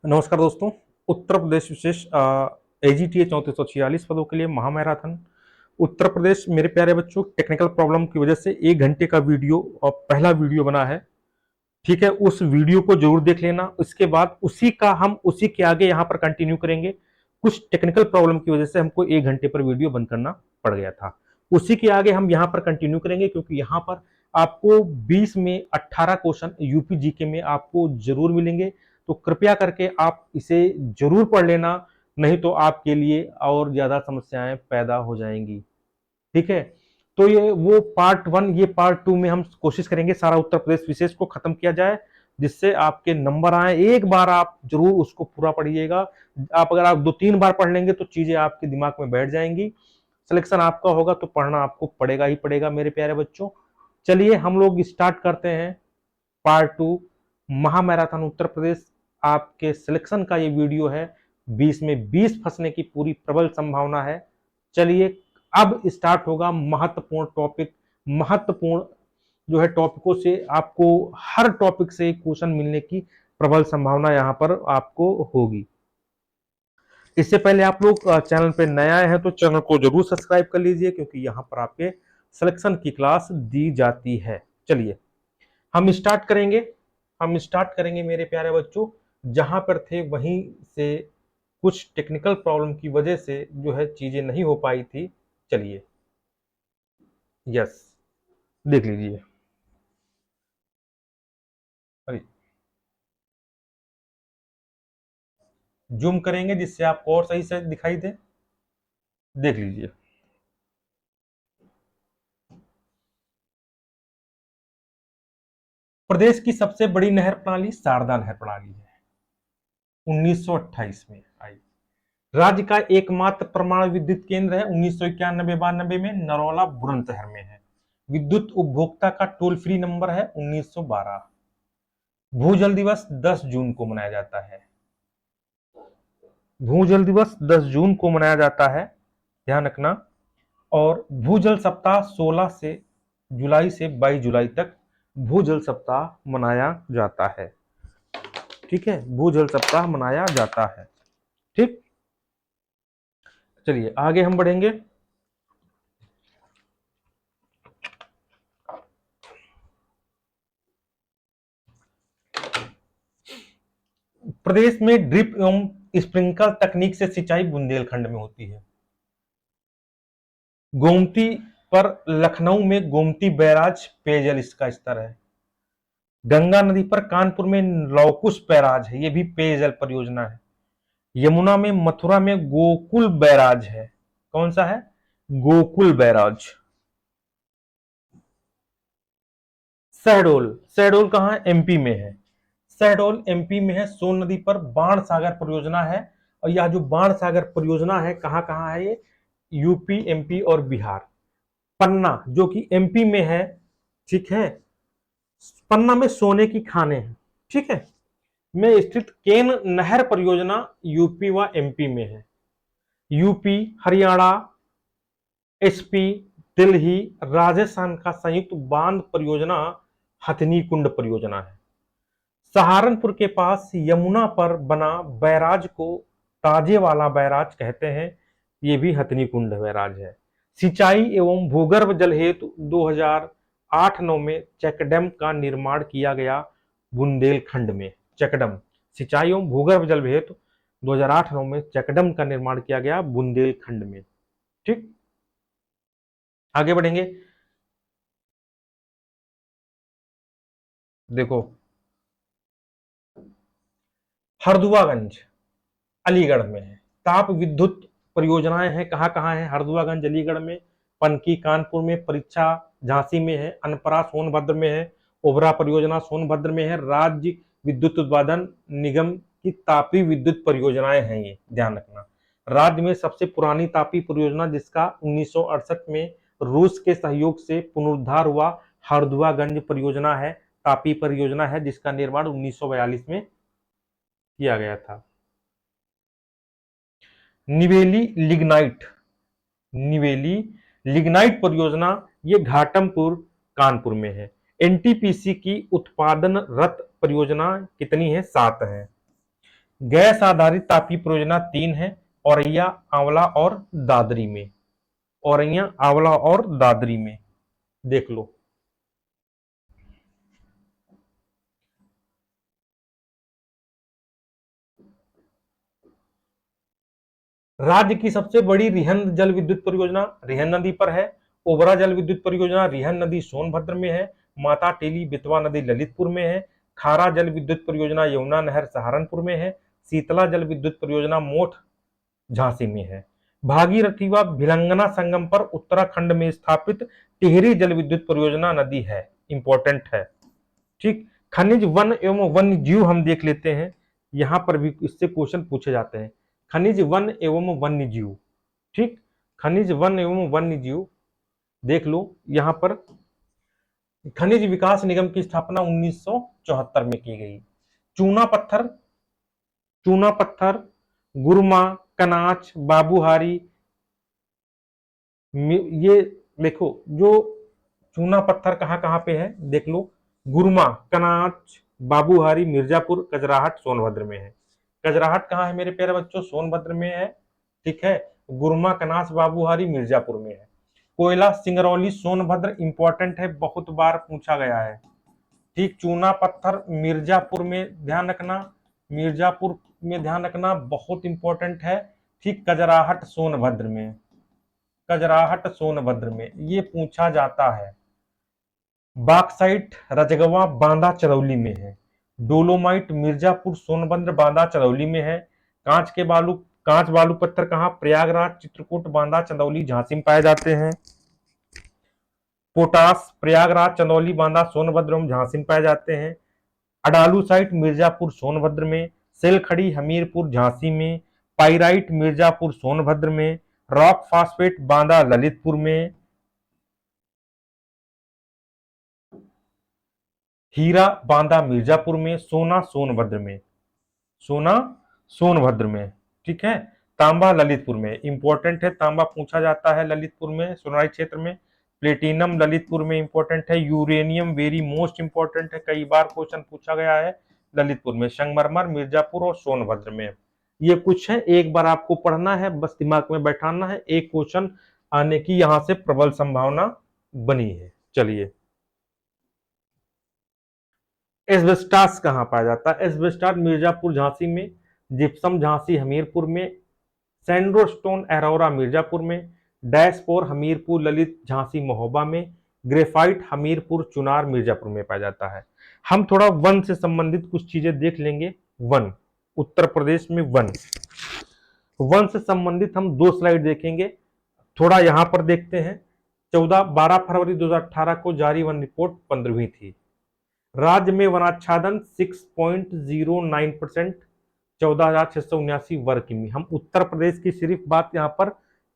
नमस्कार दोस्तों। उत्तर प्रदेश विशेष एजीटीए 3446 पदों के लिए महामैराथन उत्तर प्रदेश। मेरे प्यारे बच्चों, टेक्निकल प्रॉब्लम की वजह से 1 घंटे का वीडियो और पहला वीडियो बना है। ठीक है, उस वीडियो को जरूर देख लेना। उसके बाद उसी के आगे यहाँ पर कंटिन्यू करेंगे। कुछ टेक्निकल प्रॉब्लम की वजह से हमको 1 घंटे पर वीडियो बंद करना पड़ गया था। उसी के आगे हम यहाँ पर कंटिन्यू करेंगे, क्योंकि यहाँ पर आपको 20 में 18 क्वेश्चन यूपी जीके में आपको जरूर मिलेंगे। तो कृपया करके आप इसे जरूर पढ़ लेना, नहीं तो आपके लिए और ज्यादा समस्याएं पैदा हो जाएंगी। ठीक है, तो ये वो पार्ट 1, ये पार्ट 2 में हम कोशिश करेंगे सारा उत्तर प्रदेश विशेष को खत्म किया जाए, जिससे आपके नंबर आए। एक बार आप जरूर उसको पूरा पढ़िएगा। अगर आप 2-3 बार पढ़ लेंगे तो चीजें आपके दिमाग में बैठ जाएंगी। सिलेक्शन आपका होगा तो पढ़ना आपको पड़ेगा ही पड़ेगा मेरे प्यारे बच्चों। चलिए हम लोग स्टार्ट करते हैं पार्ट 2, महामैराथन उत्तर प्रदेश। आपके सिलेक्शन का ये वीडियो है। 20 में 20 फंसने की पूरी प्रबल संभावना है। चलिए अब स्टार्ट होगा महत्वपूर्ण टॉपिक। महत्वपूर्ण जो है टॉपिकों से आपको हर टॉपिक से क्वेश्चन मिलने की प्रबल संभावना यहां पर आपको होगी। इससे पहले आप लोग चैनल पे नए आए हैं तो चैनल को जरूर सब्सक्राइब कर लीजिए, क्योंकि यहाँ पर आपके सिलेक्शन की क्लास दी जाती है। चलिए हम स्टार्ट करेंगे। मेरे प्यारे बच्चों, जहां पर थे वहीं से। कुछ टेक्निकल प्रॉब्लम की वजह से जो है चीजें नहीं हो पाई थी। चलिए यस, देख लीजिए। अरे जूम करेंगे जिससे आपको और सही से दिखाई दे। देख लीजिए। प्रदेश की सबसे बड़ी नहर प्रणाली शारदा नहर प्रणाली है। 1928 में आई। राज्य का एकमात्र परमाणु विद्युत केंद्र है 1991-92 में नरौला बुलंदशहर में है। विद्युत उपभोक्ता का टोल फ्री नंबर है 1912। भूजल दिवस 10 जून को मनाया जाता है। भूजल दिवस 10 जून को मनाया जाता है, ध्यान रखना। और भूजल सप्ताह 16 से जुलाई से 22 जुलाई तक भूजल सप्ताह मनाया जाता है। ठीक है, भूजल सप्ताह मनाया जाता है। ठीक, चलिए आगे हम बढ़ेंगे। प्रदेश में ड्रिप एवं स्प्रिंकल तकनीक से सिंचाई बुंदेलखंड में होती है। गोमती पर लखनऊ में गोमती बैराज पेयजल इसका स्तर है। गंगा नदी पर कानपुर में लौकुश बैराज है, ये भी पेयजल परियोजना है। यमुना में मथुरा में गोकुल बैराज है। कौन सा है? गोकुल बैराज। शहडोल, शहडोल कहां है? एमपी में है। शहडोल एमपी में है। सोन नदी पर बाण सागर परियोजना है। और यह जो बाण सागर परियोजना है कहां कहां है ये? यूपी, एमपी और बिहार। पन्ना जो कि एमपी में है, ठीक है। पन्ना में सोने की खानें हैं, ठीक है। में स्थित केन नहर परियोजना यूपी व एमपी में है। यूपी, हरियाणा, एसपी, दिल्ली, राजस्थान का संयुक्त बांध परियोजना हथनी कुंड परियोजना है। सहारनपुर के पास यमुना पर बना बैराज को ताजेवाला बैराज कहते हैं, ये भी हथनी कुंड बैराज है। सिंचाई एवं भूगर्भ जल हेतु 2008-9 में चेकडैम का निर्माण किया गया बुंदेलखंड में। चेकडैम, सिंचाई एवं भूगर्भ जल हेतु 2008-9 में चेकडैम का निर्माण किया गया बुंदेलखंड में। ठीक, आगे बढ़ेंगे। देखो, हरदुआगंज अलीगढ़ में है। ताप विद्युत परियोजनाएं हैं, कहां कहां है? हरदुआगंज अलीगढ़ में, पनकी कानपुर में, परीक्षा झांसी में है, अनपरा सोनभद्र में है, ओबरा परियोजना सोनभद्र में है। राज्य विद्युत उत्पादन निगम की तापी विद्युत परियोजनाएं हैं, ये ध्यान रखना। राज्य में सबसे पुरानी तापी परियोजना, जिसका 1968 में रूस के सहयोग से पुनरुद्धार हुआ, हरदुआगंज परियोजना है। तापी परियोजना है जिसका निर्माण 1942 में किया गया था। निवेली लिग्नाइट, निवेली लिग्नाइट परियोजना ये घाटमपुर कानपुर में है। एनटीपीसी की उत्पादनरत परियोजना कितनी है? 7 है। गैस आधारित तापीय परियोजना 3 है, औरैया, आंवला और दादरी में। औरैया, आंवला और दादरी में, देख लो। राज्य की सबसे बड़ी रिहंद जल विद्युत परियोजना रिहंद नदी पर है। ओबरा जल विद्युत परियोजना रिहंद नदी सोनभद्र में है। माता टेली बेतवा नदी ललितपुर में है। खारा जल विद्युत परियोजना यमुना नहर सहारनपुर में है। शीतला जल विद्युत परियोजना मोठ झांसी में है। भागीरथी व भिलंगना संगम पर उत्तराखंड में स्थापित टिहरी जल विद्युत परियोजना नदी है, इंपॉर्टेंट है। ठीक। खनिज वन एवं वन्य जीव हम देख लेते हैं, यहां पर भी इससे क्वेश्चन पूछे जाते हैं। खनिज वन एवं वन्य जीव, ठीक, खनिज वन एवं वन्य जीव देख लो। यहां पर खनिज विकास निगम की स्थापना 1974 में की गई। चूना पत्थर, चूना पत्थर, गुरमा, कनाच, बाबूहारी, ये देखो जो चूना पत्थर कहां कहां पे है देख लो। गुरमा, कनाच, बाबूहारी, मिर्जापुर, कजराहट सोनभद्र में है। कजराहट कहाँ है मेरे प्यारे बच्चों? सोनभद्र में है, ठीक है। गुरमा, कनास, बाबूहारी मिर्जापुर में है। कोयला सिंगरौली सोनभद्र, इंपॉर्टेंट है, बहुत बार पूछा गया है। ठीक। चूना पत्थर मिर्जापुर में ध्यान रखना, मिर्जापुर में ध्यान रखना, बहुत इंपॉर्टेंट है। ठीक। कजराहट सोनभद्र में, कजराहट सोनभद्र में ये पूछा जाता है। बॉक्साइट रजगवा बांदा चरौली में है। डोलोमाइट मिर्जापुर सोनभद्र बांदा चरौली में है। कांच बालू पत्थर कहां? प्रयागराज, चित्रकूट, बांदा, चंदौली, झांसी में पाए जाते हैं। पोटास प्रयागराज, चंदौली, बांदा, सोनभद्र एवं झांसी में पाए जाते हैं। अडालूसाइट मिर्जापुर सोनभद्र में। सेलखड़ी हमीरपुर झांसी में। पाइराइट मिर्जापुर सोनभद्र में। रॉक फास्फेट बांदा ललितपुर में। हीरा बांदा मिर्जापुर में। सोना सोनभद्र में, सोना सोनभद्र में, ठीक है। तांबा ललितपुर में, इंपॉर्टेंट है, तांबा पूछा जाता है ललितपुर में, सोनारी क्षेत्र में। प्लेटिनम ललितपुर में इंपॉर्टेंट है। यूरेनियम वेरी मोस्ट इंपॉर्टेंट है, कई बार क्वेश्चन पूछा गया है ललितपुर में। संगमरमर मिर्जापुर और सोनभद्र में। ये कुछ है, एक बार आपको पढ़ना है, बस दिमाग में बैठाना है, एक क्वेश्चन आने की यहां से प्रबल संभावना बनी है। चलिए, एस्बेस्टास कहां पाया जाता है? एस्बेस्टास मिर्जापुर झांसी में। जिप्सम झांसी हमीरपुर में। सैंड्रोस्टोन एरोरा मिर्जापुर में। डैशपोर हमीरपुर ललित झांसी महोबा में। ग्रेफाइट हमीरपुर चुनार मिर्जापुर में पाया जाता है। हम थोड़ा वन से संबंधित कुछ चीजें देख लेंगे। वन, उत्तर प्रदेश में वन, वन से संबंधित हम 2 स्लाइड देखेंगे। थोड़ा यहां पर देखते हैं। 12 फरवरी 2018 को जारी वन रिपोर्ट 15वीं थी। राज्य में वनाच्छादन 6.09%, 14,679 वर्ग किमी। हम उत्तर प्रदेश की सिर्फ बात यहां पर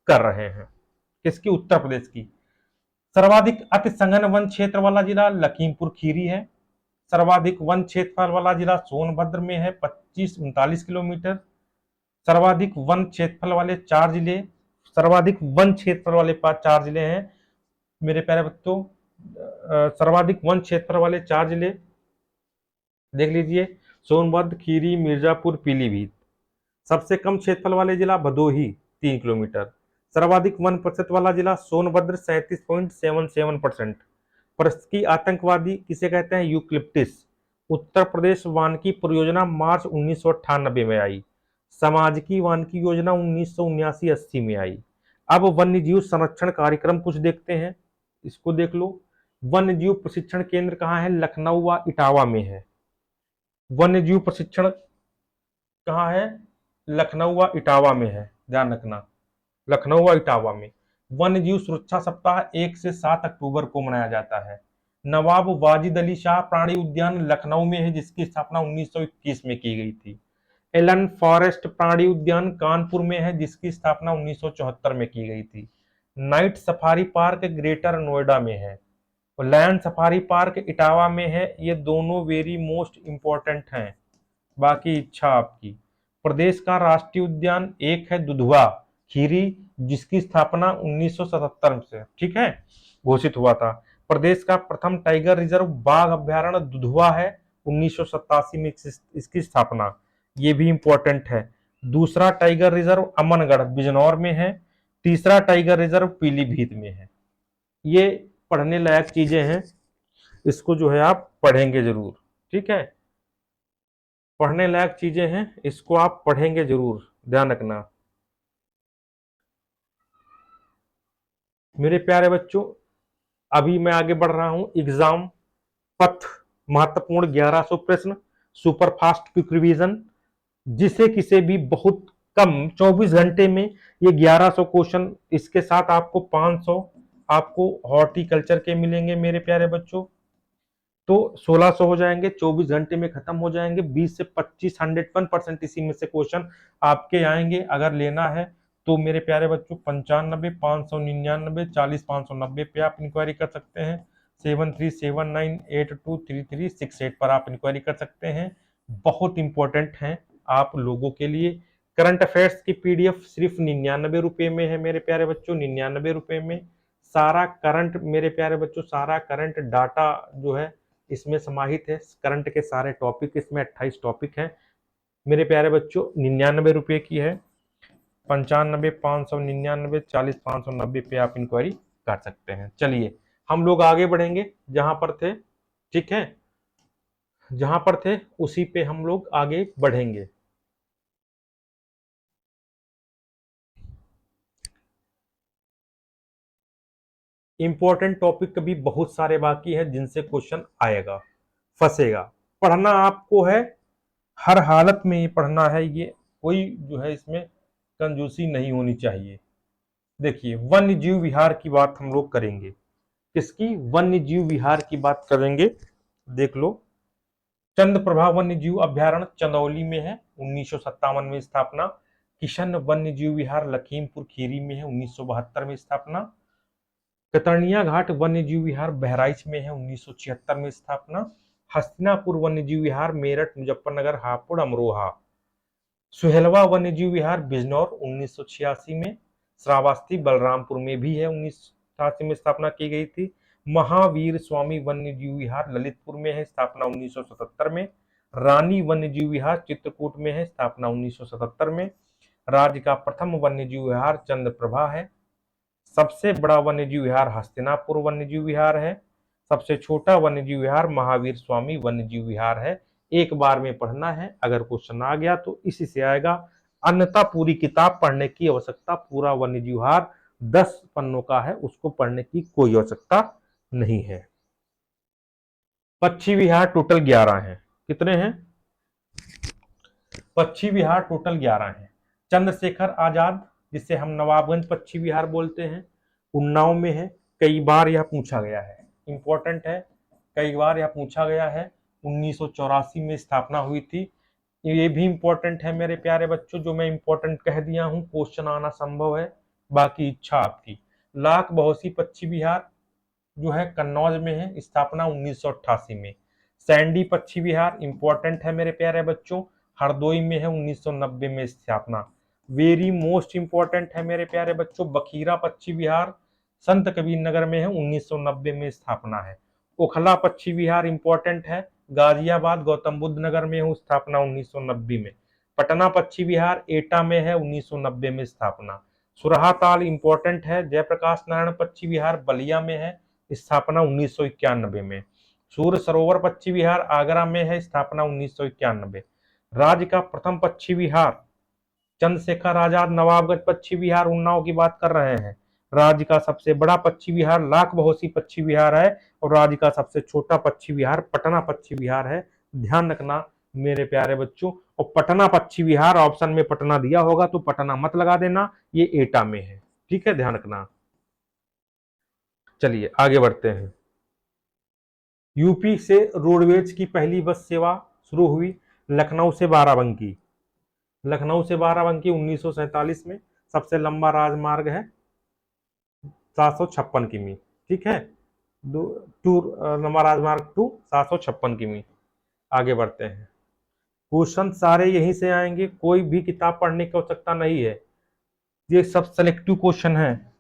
कर रहे हैं। किसकी? उत्तर प्रदेश की। सर्वाधिक अति सघन वन क्षेत्र वाला जिला लखीमपुर खीरी है। सर्वाधिक वन क्षेत्रफल वाला जिला सोनभद्र में है, 2539 किलोमीटर। सर्वाधिक वन क्षेत्रफल वाले 4 जिले, सर्वाधिक वन क्षेत्रफल वाले 4 जिले हैं मेरे प्यारे बच्चों। सर्वाधिक वन क्षेत्र वाले 4 जिले देख लीजिए, सोनभद्र, खीरी, मिर्जापुर, पीलीभीत। सबसे कम क्षेत्रफल वाले जिला भदोही, 3 किलोमीटर। सर्वाधिक वन प्रतिशत वाला जिला सोनभद्र, 37.77%। परिस्थिति आतंकवादी किसे कहते हैं? यूक्लिप्टिस। उत्तर प्रदेश वानिकी परियोजना मार्च 1998 में आई। समाजिकी वानिकी योजना 1979-80 में आई। अब वन्य जीव संरक्षण कार्यक्रम कुछ देखते हैं, इसको देख लो। वन्य जीव प्रशिक्षण केंद्र कहाँ है? लखनऊ व इटावा में है। वन्य जीव प्रशिक्षण कहाँ है? लखनऊ व इटावा में है, ध्यान रखना, लखनऊ व इटावा में। वन्य जीव सुरक्षा सप्ताह 1 से 7 अक्टूबर को मनाया जाता है। नवाब वाजिद अली शाह प्राणी उद्यान लखनऊ में है, जिसकी स्थापना 1921 में की गई थी। एलन फॉरेस्ट प्राणी उद्यान कानपुर में है, जिसकी स्थापना 1974 में की गई थी। Night safari park greater Noida में है। लैंड सफारी पार्क इटावा में है। ये दोनों वेरी मोस्ट इंपॉर्टेंट हैं, बाकी इच्छा आपकी। प्रदेश का राष्ट्रीय उद्यान एक है दुधवा खीरी, जिसकी स्थापना 1977 से, ठीक है, घोषित हुआ था। प्रदेश का प्रथम टाइगर रिजर्व बाघ अभ्यारण्य दुधवा है, 1987 में इसकी स्थापना। ये भी इंपॉर्टेंट है। दूसरा टाइगर रिजर्व अमनगढ़ बिजनौर में है। तीसरा टाइगर रिजर्व पीलीभीत में है। ये पढ़ने लायक चीजें हैं, इसको जो है आप पढ़ेंगे जरूर। ठीक है, पढ़ने लायक चीजें हैं, इसको आप पढ़ेंगे जरूर, ध्यान रखना। मेरे प्यारे बच्चों, अभी मैं आगे बढ़ रहा हूं। एग्जाम पथ महत्वपूर्ण 1100 प्रश्न, सुपर फास्ट क्विक रिवीजन, जिसे किसे भी बहुत कम 24 घंटे में ये 1100 क्वेश्चन, इसके साथ आपको 500 आपको हॉर्टिकल्चर के मिलेंगे मेरे प्यारे बच्चों। तो 1600 हो जाएंगे, 24 घंटे में खत्म हो जाएंगे। 20 से 25 101% इसी में से क्वेश्चन आपके आएंगे। अगर लेना है तो मेरे प्यारे बच्चों 95 599 40 590 पे आप इंक्वायरी कर सकते हैं। 7379823368 पर आप इंक्वायरी कर सकते हैं। बहुत इंपॉर्टेंट है आप लोगों के लिए। करंट अफेयर्स की पीडीएफ सिर्फ 99 रुपए में है मेरे प्यारे बच्चों, 99 रुपए में। सारा करंट मेरे प्यारे बच्चों, सारा करंट डाटा जो है इसमें समाहित है। करंट के सारे टॉपिक इसमें 28 टॉपिक हैं मेरे प्यारे बच्चों। 99 रुपए की है। 95 599 40 590 पे आप इंक्वायरी कर सकते हैं। चलिए हम लोग आगे बढ़ेंगे, जहां पर थे, ठीक है, जहां पर थे उसी पे हम लोग आगे बढ़ेंगे। इंपॉर्टेंट टॉपिक भी बहुत सारे बाकी हैं जिनसे क्वेश्चन आएगा, फंसेगा। पढ़ना आपको है, हर हालत में ही पढ़ना है। ये कोई जो है इसमें कंजूसी नहीं होनी चाहिए। देखिए, वन्य जीव विहार की बात हम लोग करेंगे। किसकी? वन्य जीव विहार की बात करेंगे। देख लो, चंद्रप्रभा वन्य जीव अभ्यारण्य चंदौली में है, 1957 में स्थापना। किशन वन्य जीव विहार लखीमपुर खीरी में है, 1972 में स्थापना। कतर्निया घाट वन्य जीव विहार बहराइच में है, 1976 में स्थापना। हस्तिनापुर वन्य जीव विहार मेरठ मुजफ्फरनगर हापुड़ अमरोहा। सुहेलवा वन्य जीव विहार बिजनौर, 1986 में। श्रावस्ती बलरामपुर में भी है, 1988 में स्थापना की गई थी। महावीर स्वामी वन्य जीव विहार ललितपुर में है, स्थापना 1977 में। रानी वन्य जीव विहार चित्रकूट में है, स्थापना 1977 में। राज्य का प्रथम वन्य जीव विहार चंद्रप्रभा है। सबसे बड़ा वन्यजीव विहार हस्तिनापुर वन्यजीव विहार है। सबसे छोटा वन्यजीव विहार महावीर स्वामी वन्यजीव विहार है। एक बार में पढ़ना है, अगर क्वेश्चन आ गया तो इसी से आएगा, अन्यथा पूरी किताब पढ़ने की आवश्यकता, पूरा वन्यजीव विहार 10 पन्नों का है, उसको पढ़ने की कोई आवश्यकता नहीं है। पक्षी विहार टोटल 11 हैं। कितने हैं? पक्षी विहार टोटल 11 हैं। चंद्रशेखर आजाद, जिसे हम नवाबगंज पक्षी विहार बोलते हैं, उन्नाव में है। कई बार यह पूछा गया है, इंपॉर्टेंट है, कई बार यह पूछा गया है। 1984 में स्थापना हुई थी। ये भी इंपॉर्टेंट है मेरे प्यारे बच्चों, जो मैं इंपॉर्टेंट कह दिया हूं, क्वेश्चन आना संभव है, बाकी इच्छा आपकी। लाख बहोसी पक्षी विहार जो है कन्नौज में है, स्थापना 1988 में। सैंडी पक्षी विहार इंपॉर्टेंट है मेरे प्यारे बच्चों, हरदोई में है, 1990 में स्थापना। वेरी मोस्ट इंपॉर्टेंट है मेरे प्यारे बच्चों, बखीरा पक्षी विहार संत कबीर नगर में है, 1990 में स्थापना है। ओखला पक्षी विहार इंपॉर्टेंट है, गाजियाबाद गौतम बुद्ध नगर में है, स्थापना 1990 में। पटना पक्षी विहार एटा में है, 1990 में स्थापना। सुरहाताल इंपॉर्टेंट है, जयप्रकाश नारायण पक्षी विहार बलिया में है, स्थापना 1991 में। सूर्य सरोवर पक्षी विहार आगरा में है, स्थापना 1991। राज्य का प्रथम पक्षी विहार चंद्रशेखर आजाद नवाबगंज पक्षी विहार उन्नाव की बात कर रहे हैं। राज्य का सबसे बड़ा पक्षी विहार लाख बहोसी पक्षी विहार है, और राज्य का सबसे छोटा पक्षी विहार पटना पक्षी विहार है। ध्यान रखना मेरे प्यारे बच्चों, और पटना पक्षी विहार ऑप्शन में पटना दिया होगा तो पटना मत लगा देना, ये एटा में है। ठीक है, ध्यान रखना। चलिए आगे बढ़ते हैं। यूपी से रोडवेज की पहली बस सेवा शुरू हुई लखनऊ से बाराबंकी। लखनऊ से बाराबंकी 1947 में। सबसे लंबा राजमार्ग है 756 किमी। ठीक है, टूर लंबा राजमार्ग 756 किमी। आगे बढ़ते हैं। क्वेश्चन सारे यहीं से आएंगे, कोई भी किताब पढ़ने की आवश्यकता नहीं है, ये सब सेलेक्टिव क्वेश्चन है।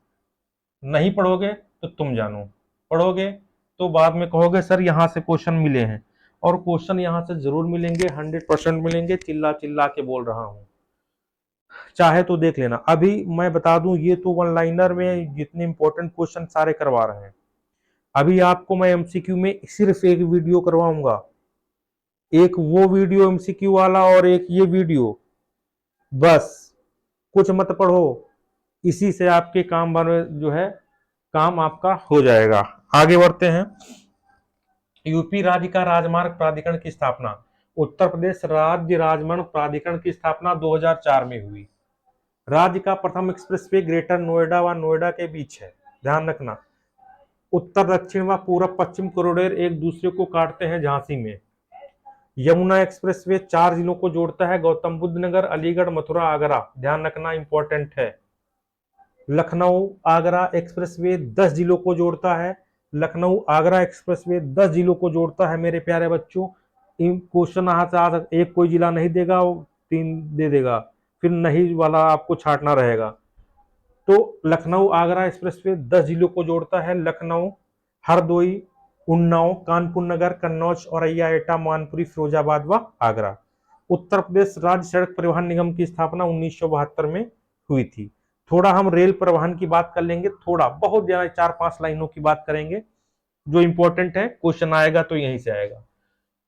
नहीं पढ़ोगे तो तुम जानो, पढ़ोगे तो बाद में कहोगे सर यहाँ से क्वेश्चन मिले हैं। और क्वेश्चन यहाँ से जरूर मिलेंगे, 100% मिलेंगे, चिल्ला चिल्ला के बोल रहा हूँ। चाहे तो देख लेना। अभी मैं बता दूं, ये तो वन लाइनर में जितने इंपॉर्टेंट क्वेश्चन सारे करवा रहे हैं। अभी आपको मैं एमसीक्यू में सिर्फ एक वीडियो करवाऊंगा, एक वो वीडियो एमसीक्यू वाला और एक ये वीडियो, बस कुछ मत पढ़ो, इसी से आपके काम जो है काम आपका हो जाएगा। आगे बढ़ते हैं। यूपी राज्य का राजमार्ग प्राधिकरण की स्थापना। उत्तर प्रदेश राज्य राजमार्ग प्राधिकरण की स्थापना 2004 में हुई। राज्य का प्रथम एक्सप्रेसवे ग्रेटर नोएडा व नोएडा के बीच है, ध्यान रखना। उत्तर दक्षिण व पूर्व पश्चिम कॉरिडोर एक दूसरे को काटते हैं झांसी में। यमुना एक्सप्रेसवे 4 जिलों को जोड़ता है, गौतम बुद्ध नगर, अलीगढ़, मथुरा, आगरा, ध्यान रखना, इंपॉर्टेंट है। लखनऊ आगरा एक्सप्रेसवे 10 जिलों को जोड़ता है, लखनऊ आगरा एक्सप्रेसवे 10 जिलों को जोड़ता है मेरे प्यारे बच्चों। क्वेश्चन यहाँ से आ सकता, एक कोई जिला नहीं देगा, 3 दे देगा, फिर नहीं वाला आपको छांटना रहेगा। तो लखनऊ आगरा एक्सप्रेसवे 10 जिलों को जोड़ता है, लखनऊ, हरदोई, उन्नाव, कानपुर नगर, कन्नौज, औरैया, एटा, मानपुरी, फिरोजाबाद व आगरा। उत्तर प्रदेश राज्य सड़क परिवहन निगम की स्थापना 1972 में हुई थी। थोड़ा हम रेल परिवहन की बात कर लेंगे, थोड़ा बहुत ज्यादा 4-5 लाइनों की बात करेंगे जो इंपॉर्टेंट है, क्वेश्चन आएगा तो यहीं से आएगा।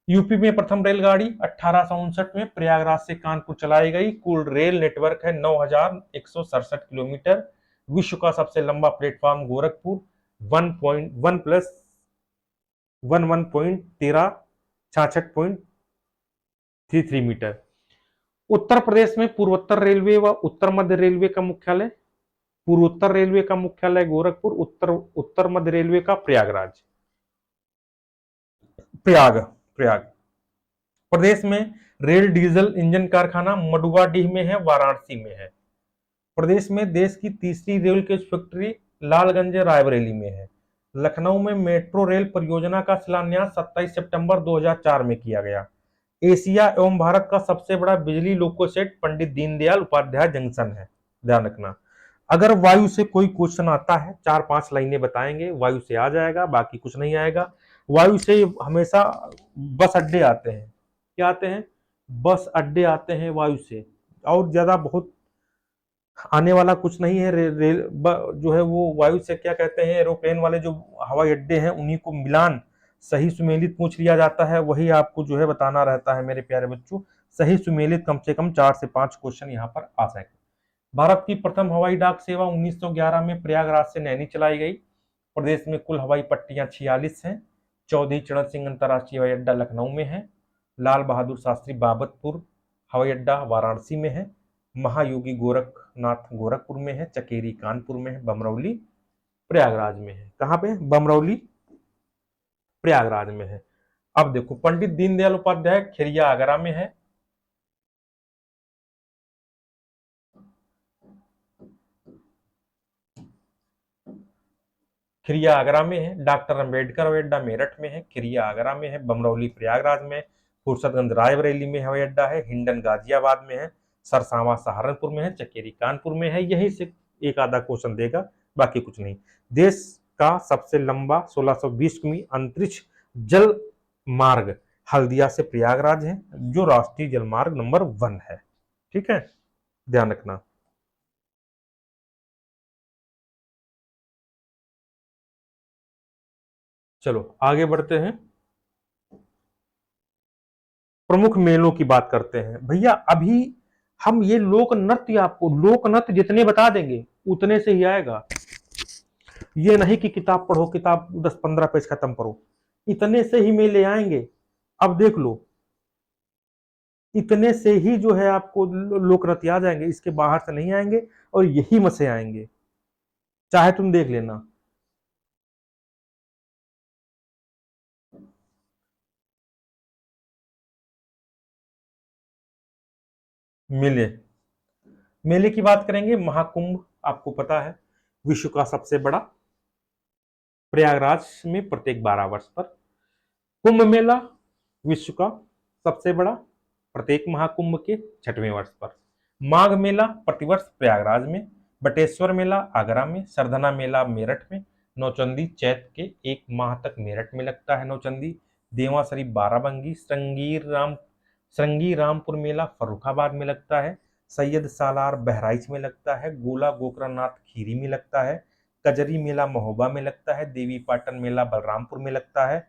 यूपी में प्रथम रेलगाड़ी 1859 में प्रयागराज से कानपुर चलाई गई। कुल रेल नेटवर्क है 9167 किलोमीटर। विश्व का सबसे लंबा प्लेटफॉर्म गोरखपुर 1.1366.33 मीटर। उत्तर प्रदेश में पूर्वोत्तर रेलवे व उत्तर मध्य रेलवे का मुख्यालय, पूर्वोत्तर रेलवे का मुख्यालय गोरखपुर, उत्तर मध्य रेलवे का प्रयागराज, प्रयाग प्रयाग। प्रदेश में रेल डीजल इंजन कारखाना मडुवाडीह में है, वाराणसी में है। प्रदेश में देश की तीसरी रेल की फैक्ट्री लालगंज रायबरेली में है। लखनऊ में मेट्रो रेल परियोजना का शिलान्यास 27 सितंबर 2004 में किया गया। एशिया एवं भारत का सबसे बड़ा बिजली लोको सेट पंडित दीनदयाल उपाध्याय जंक्शन है, ध्यान रखना। अगर वायु से कोई क्वेश्चन आता है, 4-5 लाइनें बताएंगे, वायु से आ जाएगा, बाकी कुछ नहीं आएगा। वायु से हमेशा बस अड्डे आते हैं, क्या आते हैं, बस अड्डे आते हैं वायु से, और ज्यादा बहुत आने वाला कुछ नहीं है। रेल जो है वो वायु से क्या कहते हैं, एरोप्लेन वाले जो हवाई अड्डे हैं उन्हीं को मिलान सही सुमेलित पूछ लिया जाता है, वही आपको जो है बताना रहता है मेरे प्यारे बच्चों। सही सुमेलित कम से कम 4 से 5 क्वेश्चन यहाँ पर आ सके। भारत की प्रथम हवाई डाक सेवा 1911 में प्रयागराज से नैनी चलाई गई। प्रदेश में कुल हवाई पट्टियां 46 हैं। चौधरी चरण सिंह अंतर्राष्ट्रीय हवाई अड्डा लखनऊ में है। लाल बहादुर शास्त्री बाबतपुर हवाई अड्डा वाराणसी में है। महायोगी गोरखनाथ गोरखपुर में है। चकेरी कानपुर में है। बमरौली प्रयागराज में है। कहाँ पे, बमरौली प्रयागराज में है। अब देखो, पंडित दीनदयाल उपाध्याय खेरिया आगरा में है। खिरिया आगरा में है। डॉक्टर अंबेडकर हवाई अड्डा मेरठ में है। खिरिया आगरा में है। बमरौली प्रयागराज में, फुर्सतगंज रायबरेली में हवाई अड्डा है। हिंडन गाजियाबाद में है। सरसावा सहारनपुर में है। चकेरी कानपुर में है। यहीं से एक आधा क्वेश्चन देगा, बाकी कुछ नहीं। देश का सबसे लंबा 1620 किमी अंतरिक्ष जल मार्ग हल्दिया से प्रयागराज है, जो राष्ट्रीय जल मार्ग नंबर 1 है। ठीक है, ध्यान रखना। चलो आगे बढ़ते हैं, प्रमुख मेलों की बात करते हैं। भैया अभी हम ये लोक नृत्य, आपको लोक नृत्य जितने बता देंगे उतने से ही आएगा। ये नहीं कि किताब पढ़ो, किताब 10-15 पेज खत्म करो, इतने से ही मेले आएंगे। अब देख लो, इतने से ही जो है आपको लोक नृत्य आ जाएंगे, इसके बाहर से नहीं आएंगे, और यही मसे आएंगे, चाहे तुम देख लेना। मेले, मेले की बात करेंगे। महाकुंभ आपको पता है, विश्व का सबसे बड़ा, प्रयागराज में प्रत्येक 12 वर्ष पर। कुंभ मेला विश्व का सबसे बड़ा, प्रत्येक महाकुंभ के 6वें वर्ष पर। माघ मेला प्रतिवर्ष प्रयागराज में। बटेश्वर मेला आगरा में। सरधना मेला मेरठ में। नौचंदी चैत के 1 माह तक मेरठ में लगता है नौचंदी। देवा शरीफ बाराबंकी, श्रृंगी रामपुर मेला फर्रुखाबाद में लगता है, सैयद सालार बहराइच में लगता है, गोला गोकर्णनाथ खीरी में लगता है, कजरी मेला महोबा में लगता है, देवी पाटन मेला बलरामपुर में लगता है,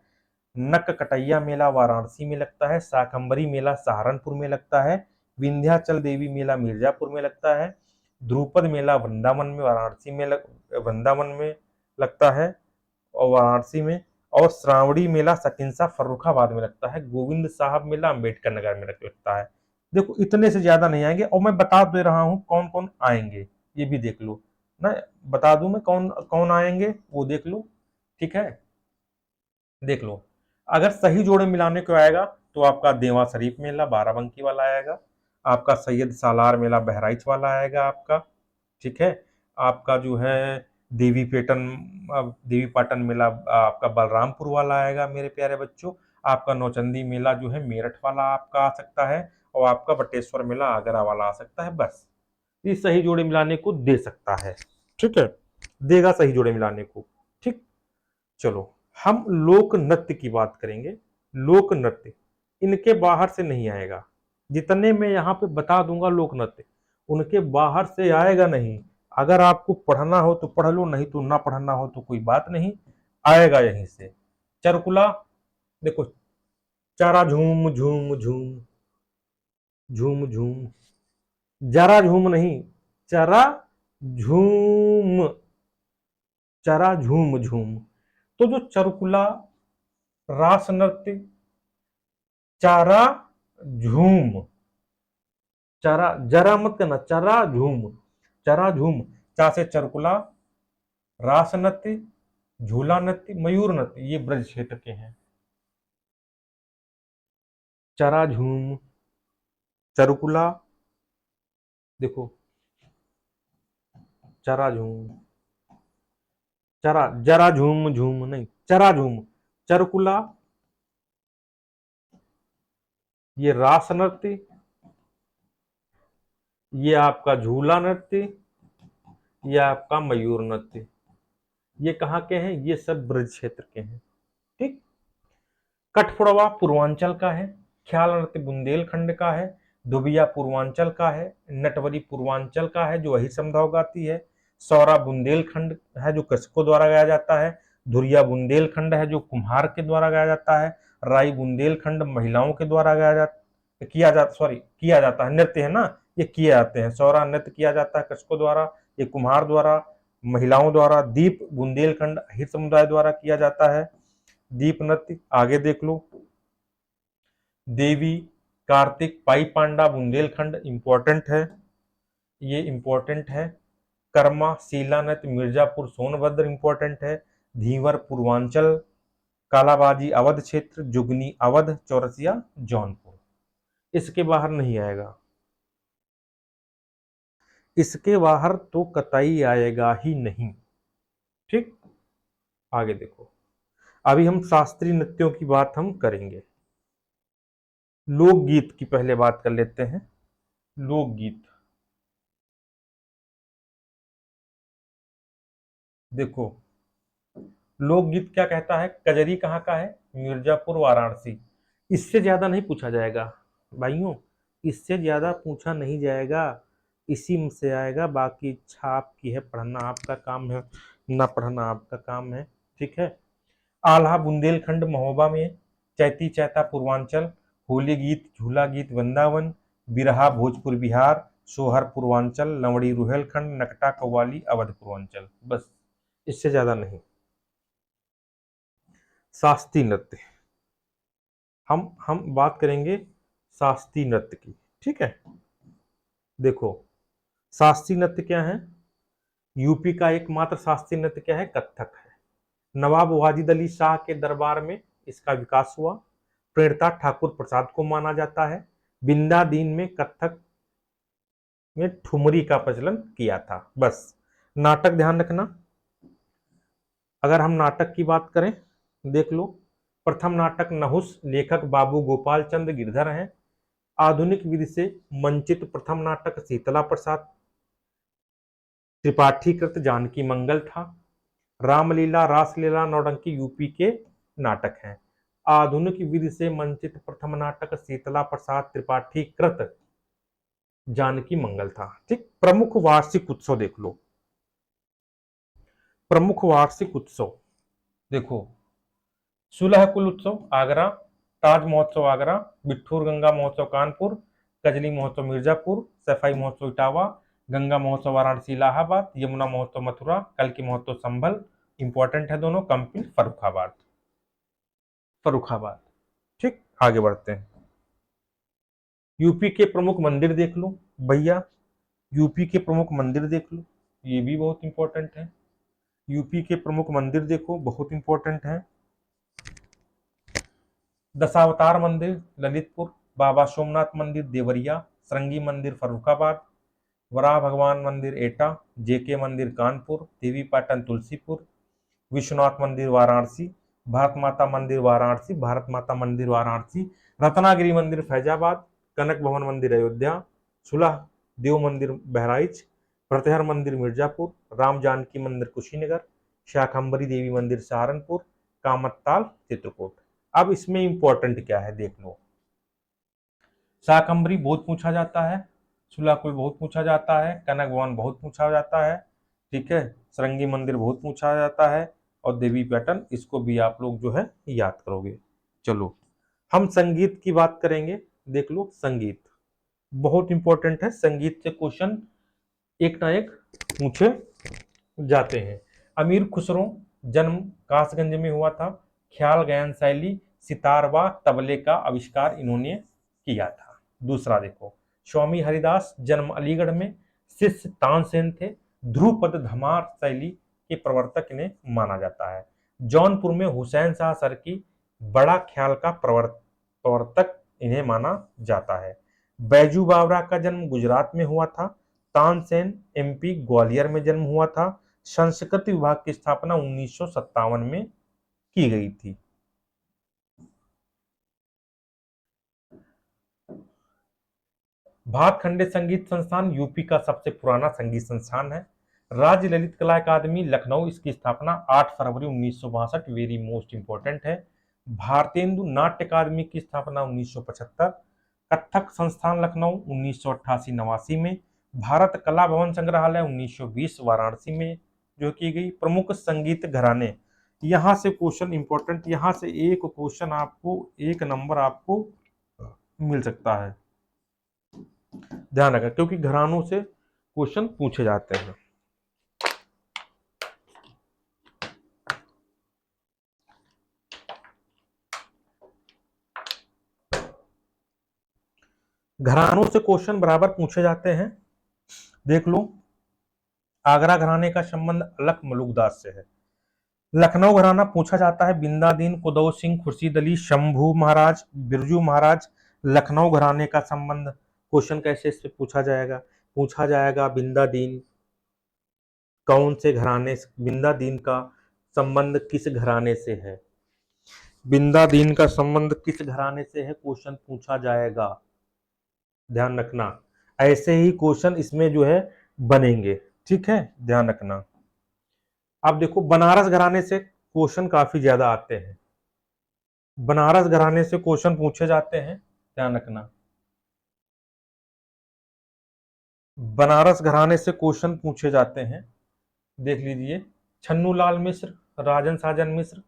नक कटैया मेला वाराणसी में लगता है, शाकंभरी मेला सहारनपुर में लगता है, विंध्याचल देवी मेला मिर्जापुर में लगता है, ध्रुपद मेला वृंदावन में लगता है और वाराणसी में, और श्रावणी मेला सकिंसा फर्रुखाबाद में लगता है, गोविंद साहब मेला अंबेडकर नगर में लगता है। देखो इतने से ज्यादा नहीं आएंगे, और मैं बता दे रहा हूं कौन कौन आएंगे, ये भी देख लो ना, बता दूं मैं कौन कौन आएंगे, वो देख लो। ठीक है, देख लो। अगर सही जोड़े मिलाने को आएगा तो आपका देवा शरीफ मेला बाराबंकी वाला आएगा, आपका सैयद सालार मेला बहराइच वाला आएगा आपका। ठीक है, आपका जो है देवी पाटन मेला आपका बलरामपुर वाला आएगा मेरे प्यारे बच्चों, आपका नौचंदी मेला जो है मेरठ वाला आपका आ सकता है, और आपका बटेश्वर मेला आगरा वाला आ सकता है। बस ये सही जोड़े मिलाने को दे सकता है। ठीक है, देगा सही जोड़े मिलाने को। ठीक, चलो हम लोक नृत्य की बात करेंगे। लोक नृत्य इनके बाहर से नहीं आएगा, जितने मैं यहाँ पे बता दूंगा लोक नृत्य उनके बाहर से आएगा नहीं। अगर आपको पढ़ना हो तो पढ़ लो, नहीं तो ना पढ़ना हो तो कोई बात नहीं, आएगा यहीं से। चरकुला, देखो, चारा झूम झूम झूम, झूम झूम, जरा झूम नहीं, चरा झूम, चरा झूम झूम। तो जो चरकुला, रास नृत्य, चारा झूम, चरा जरा मत करना, चरा झूम, चरा झूम, चा से चरकुला, रास नृत्य, झूला नृत्य, मयूर नृत्य, ये ब्रज क्षेत्र के हैं। चरा झूम, चरकुला, देखो, चरा झूम, चरा जरा झूम झूम नहीं, चरा झूम, चरकुला, ये रास नृत्य, ये आपका झूला नृत्य, ये आपका मयूर नृत्य। ये कहाँ के हैं? ये सब ब्रज क्षेत्र के हैं। ठीक, कठफोड़वा पूर्वांचल का है, ख्याल नृत्य बुंदेलखंड का है, दुबिया पूर्वांचल का है, नटवरी पूर्वांचल का है जो वही समदाव गाती है, सौरा बुंदेलखंड है जो कृषकों द्वारा गाया जाता है, धुरिया बुंदेलखंड है जो कुम्हार के द्वारा गाया जाता है, राई बुंदेलखंड महिलाओं के द्वारा किया जाता है, नृत्य है ना, ये किए जाते हैं। सौरा नृत्य किया जाता है कृषकों द्वारा, ये कुम्हार द्वारा, महिलाओं द्वारा। दीप बुंदेलखंड हित समुदाय द्वारा किया जाता है। दीप नृत्य आगे देख लो, देवी कार्तिक पाई पांडा बुंदेलखंड इंपॉर्टेंट है, ये इंपॉर्टेंट है। कर्मा शीला नृत्य मिर्जापुर सोनभद्र इंपॉर्टेंट है। धीवर पूर्वांचल, कालाबाजी अवध क्षेत्र, जुगनी अवध, चौरसिया जौनपुर। इसके बाहर नहीं आएगा, इसके बाहर तो कतई आएगा ही नहीं। ठीक, आगे देखो, अभी हम शास्त्रीय नृत्यों की बात हम करेंगे। लोकगीत की पहले बात कर लेते हैं। लोकगीत, देखो, लोकगीत क्या कहता है? कजरी कहाँ का है? मिर्जापुर वाराणसी। इससे ज्यादा नहीं पूछा जाएगा भाइयों, इससे ज्यादा पूछा नहीं जाएगा, इसी में से आएगा। बाकी इच्छा आपकी है, पढ़ना आपका काम है, ना पढ़ना आपका काम है। ठीक है, आल्हा बुंदेलखंड महोबा में, चैती चैता पूर्वांचल, होली गीत झूला गीत वृंदावन, बिरहा भोजपुर बिहार, सोहर पूर्वांचल, लवड़ी रुहेलखंड, नकटा कव्वाली अवध पूर्वांचल। बस, इससे ज्यादा नहीं। शास्त्रीय नृत्य, हम बात करेंगे शास्त्रीय नृत्य की। ठीक है, देखो, शास्त्रीय नृत्य क्या है? यूपी का एकमात्र शास्त्रीय नृत्य क्या है? कथक है। नवाब वाजिद अली शाह के दरबार में इसका विकास हुआ। प्रेरणा ठाकुर प्रसाद को माना जाता है। बिंदादीन में कथक में ठुमरी का प्रचलन किया था। बस, नाटक ध्यान रखना, अगर हम नाटक की बात करें, देख लो, प्रथम नाटक नहुस, लेखक बाबू गोपाल चंद्र गिरधर हैं। आधुनिक विधि से मंचित प्रथम नाटक शीतला प्रसाद त्रिपाठी कृत जानकी मंगल था। रामलीला रासलीला नौटंकी यूपी के नाटक हैं। आधुनिक विधि से मंचित प्रथम नाटक शीतला प्रसाद त्रिपाठी कृत जानकी मंगल था। ठीक, प्रमुख वार्षिक उत्सव देख लो। प्रमुख वार्षिक उत्सव देखो, सुलह कुल उत्सव आगरा, ताज महोत्सव आगरा, बिठूर गंगा महोत्सव कानपुर, कजली महोत्सव मिर्जापुर, सफाई महोत्सव इटावा, गंगा महोत्सव वाराणसी इलाहाबाद, यमुना महोत्सव मथुरा, कल की महोत्सव संभल, इंपॉर्टेंट है दोनों, कंपिल फर्रुखाबाद। फर्रुखाबाद। ठीक, आगे बढ़ते हैं। यूपी के प्रमुख मंदिर देख लो भैया, यूपी के प्रमुख मंदिर देख लो, ये भी बहुत इंपॉर्टेंट है। यूपी के प्रमुख मंदिर देखो, बहुत इंपॉर्टेंट है। दशावतार मंदिर ललितपुर, बाबा सोमनाथ मंदिर देवरिया, सरंगी मंदिर फर्रुखाबाद, वराह भगवान मंदिर एटा, जेके मंदिर कानपुर, देवी पाटन तुलसीपुर, विश्वनाथ मंदिर वाराणसी, भारत माता मंदिर वाराणसी, भारत माता मंदिर वाराणसी, रत्नागिरी मंदिर फैजाबाद, कनक भवन मंदिर अयोध्या, सुलह देव मंदिर बहराइच, प्रतिहर मंदिर मिर्जापुर, राम जानकी मंदिर कुशीनगर, शाकंभरी देवी मंदिर सहारनपुर, कामतताल चित्रकूट। अब इसमें इंपॉर्टेंट क्या है देख लो। शाकंभरी बहुत पूछा जाता है, सुलाकुल बहुत पूछा जाता है, कनक भवन बहुत पूछा जाता है, ठीक है, सरंगी मंदिर बहुत पूछा जाता है, और देवी पैटर्न, इसको भी आप लोग जो है याद करोगे। चलो हम संगीत की बात करेंगे। देख लो, संगीत बहुत इंपॉर्टेंट है, संगीत से क्वेश्चन एक ना एक पूछे जाते हैं। अमीर खुसरो जन्म कासगंज में हुआ था, ख्याल गायन शैली सितार व तबले का आविष्कार इन्होंने किया था। दूसरा देखो, स्वामी हरिदास जन्म अलीगढ़ में, शिष्य तानसेन थे, ध्रुपद धमार शैली के प्रवर्तक इन्हें माना जाता है। जौनपुर में हुसैन शाह सरकी बड़ा ख्याल का प्रवर्तक इन्हें माना जाता है। बैजू बावरा का जन्म गुजरात में हुआ था, तानसेन एमपी ग्वालियर में जन्म हुआ था। संस्कृत विभाग की स्थापना 1957 में की गई थी। भातखंडे संगीत संस्थान यूपी का सबसे पुराना संगीत संस्थान है। राज्य ललित कला अकादमी लखनऊ, इसकी स्थापना 8 फरवरी 1962, वेरी मोस्ट इंपॉर्टेंट है। भारतेंदु नाट्य अकादमी की स्थापना 1975। कथक संस्थान लखनऊ 1988-89 में। भारत कला भवन संग्रहालय 1920 वाराणसी में जो की गई। प्रमुख संगीत घराने, यहां से क्वेश्चन इंपॉर्टेंट, यहां से एक क्वेश्चन आपको, एक नंबर आपको मिल सकता है, ध्यान रखना, क्योंकि घरानों से क्वेश्चन पूछे जाते हैं। घरानों से क्वेश्चन बराबर पूछे जाते हैं। देख लो, आगरा घराने का संबंध अलख मलुकदास से है। लखनऊ घराना पूछा जाता है बिंदादीन, कुदौ सिंह, खुर्शीद अली, शंभू महाराज, बिरजू महाराज। लखनऊ घराने का संबंध क्वेश्चन कैसे इससे पूछा जाएगा, पूछा जाएगा बिंदादीन कौन से घराने, बिंदादीन का संबंध किस घराने से है, बिंदादीन का संबंध किस घराने से है, क्वेश्चन पूछा जाएगा, ध्यान रखना। ऐसे ही क्वेश्चन इसमें जो है बनेंगे, ठीक है, ध्यान रखना। अब देखो, बनारस घराने से क्वेश्चन काफी ज्यादा आते हैं, बनारस घराने से क्वेश्चन पूछे जाते हैं, ध्यान रखना। बनारस घराने से क्वेश्चन पूछे जाते हैं, देख लीजिए। छन्नूलाल मिश्र, राजन साजन मिश्र,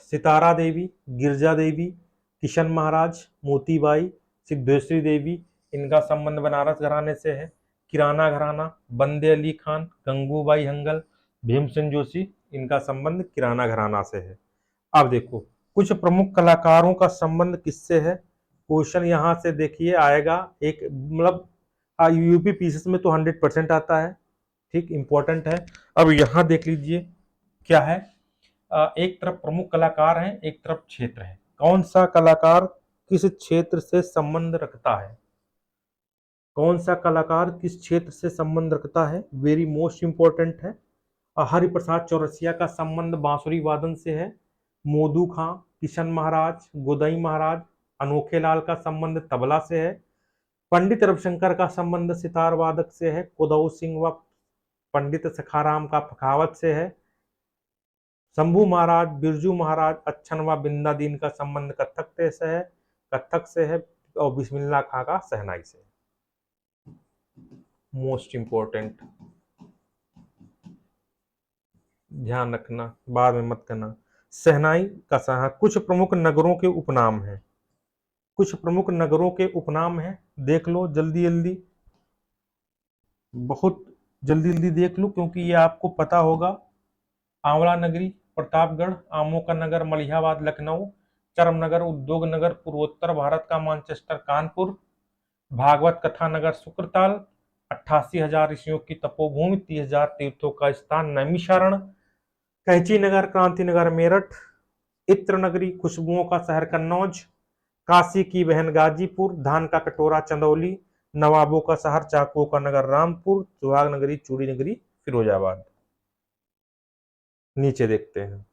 सितारा देवी, गिरजा देवी, किशन महाराज, मोतीबाई, सिद्धेश्वरी देवी, इनका संबंध बनारस घराने से है। किराना घराना, बंदे अली खान, गंगूबाई हंगल, भीमसेन जोशी, इनका संबंध किराना घराना से है। अब देखो, कुछ प्रमुख कलाकारों का संबंध किससे है, क्वेश्चन यहां से देखिए आएगा, एक मतलब यूपी पीसीएस में तो 100% आता है, ठीक, इंपॉर्टेंट है। अब यहां देख लीजिए क्या है, एक तरफ प्रमुख कलाकार हैं, एक तरफ क्षेत्र है। कौन सा कलाकार किस क्षेत्र से संबंध रखता है, कौन सा कलाकार किस क्षेत्र से संबंध रखता है, वेरी मोस्ट इंपॉर्टेंट है। हरिप्रसाद चौरसिया का संबंध बांसुरी वादन से है। मोदू खां, किशन महाराज, गोदई महाराज, अनोखे लाल का संबंध तबला से है। पंडित रविशंकर का संबंध सितार वादक से है। कुदौ सिंह व पंडित सखाराम का पखावत से है। शंभू महाराज, बिरजू महाराज, अच्छन व बिंदा दीन का संबंध कत्थक से है और बिस्मिल्लाह खां का शहनाई से। मोस्ट इंपॉर्टेंट, ध्यान रखना, बाद में मत करना। शहनाई का सहा कुछ प्रमुख नगरों के उपनाम हैं, कुछ प्रमुख नगरों के उपनाम हैं, देख लो जल्दी जल्दी, बहुत जल्दी जल्दी देख लो क्योंकि ये आपको पता होगा। आंवला नगरी प्रतापगढ़, आमों का नगर मलिहाबाद लखनऊ, चरम नगर उद्योग नगर पूर्वोत्तर भारत का मानचेस्टर कानपुर, भागवत कथा नगर शुक्रताल, 88,000 ऋषियों की तपोभूमि, 30,000 तीर्थों का स्थान नैमिषारण, कैंची नगर क्रांति नगर मेरठ, इत्र नगरी खुशबुओं का शहर कन्नौज, काशी की बहन गाजीपुर, धान का कटोरा चंदौली, नवाबों का शहर चाकुओं का नगर रामपुर, सुहाग नगरी चूड़ी नगरी फिरोजाबाद। नीचे देखते हैं,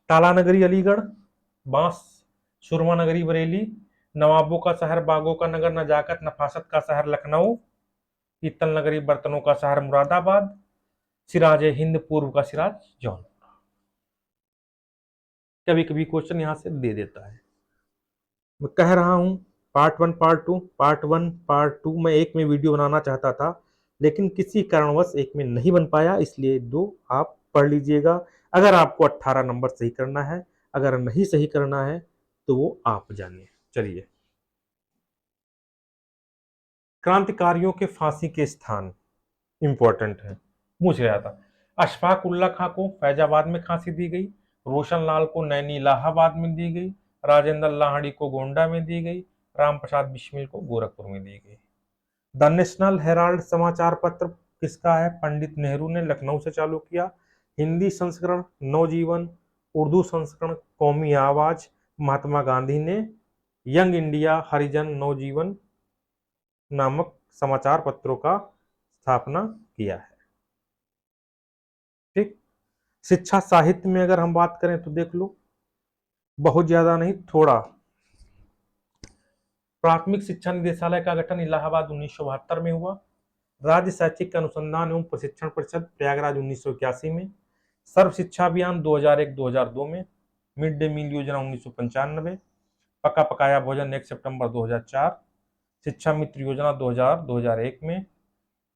ताला नगरी अलीगढ़, बांस सुरमा नगरी बरेली, नवाबों का शहर बागों का नगर नजाकत नफासत का शहर लखनऊ, पीतल नगरी बर्तनों का शहर मुरादाबाद, सिराज हिंद पूर्व का सिराज जौनपुर। कभी कभी क्वेश्चन यहां से दे देता है। मैं कह रहा हूं पार्ट 1 पार्ट 2 मैं एक में वीडियो बनाना चाहता था लेकिन किसी कारणवश एक में नहीं बन पाया, इसलिए 2 आप पढ़ लीजिएगा। अगर आपको 18 नंबर सही करना है, अगर नहीं सही करना है तो वो आप जानिए। चलिए, क्रांतिकारियों के फांसी के स्थान इंपॉर्टेंट है, पूछ गया था। अशफाक उल्ला खां को फैजाबाद में फांसी दी गई, रोशन लाल को नैनी इलाहाबाद में दी गई, राजेंद्र लाहड़ी को गोंडा में दी गई, राम प्रसाद बिस्मिल को गोरखपुर में दी गई। द नेशनल हेराल्ड समाचार पत्र किसका है? पंडित नेहरू ने लखनऊ से चालू किया। हिंदी संस्करण नवजीवन, उर्दू संस्करण कौमी आवाज, महात्मा गांधी ने यंग इंडिया हरिजन नवजीवन नामक समाचार पत्रों का स्थापना किया है। ठीक, शिक्षा साहित्य में अगर हम बात करें तो देख लो, बहुत ज्यादा नहीं, थोड़ा। प्राथमिक शिक्षा निदेशालय का गठन इलाहाबाद 1972 में हुआ। राज्य शैक्षिक अनुसंधान एवं प्रशिक्षण परिषद प्रयागराज 1981 में। सर्व शिक्षा अभियान 2001-2002 में। मिड डे मील योजना 1995, पका पकाया भोजन 1 सितंबर 2004, शिक्षा मित्र योजना 2000-2001 में,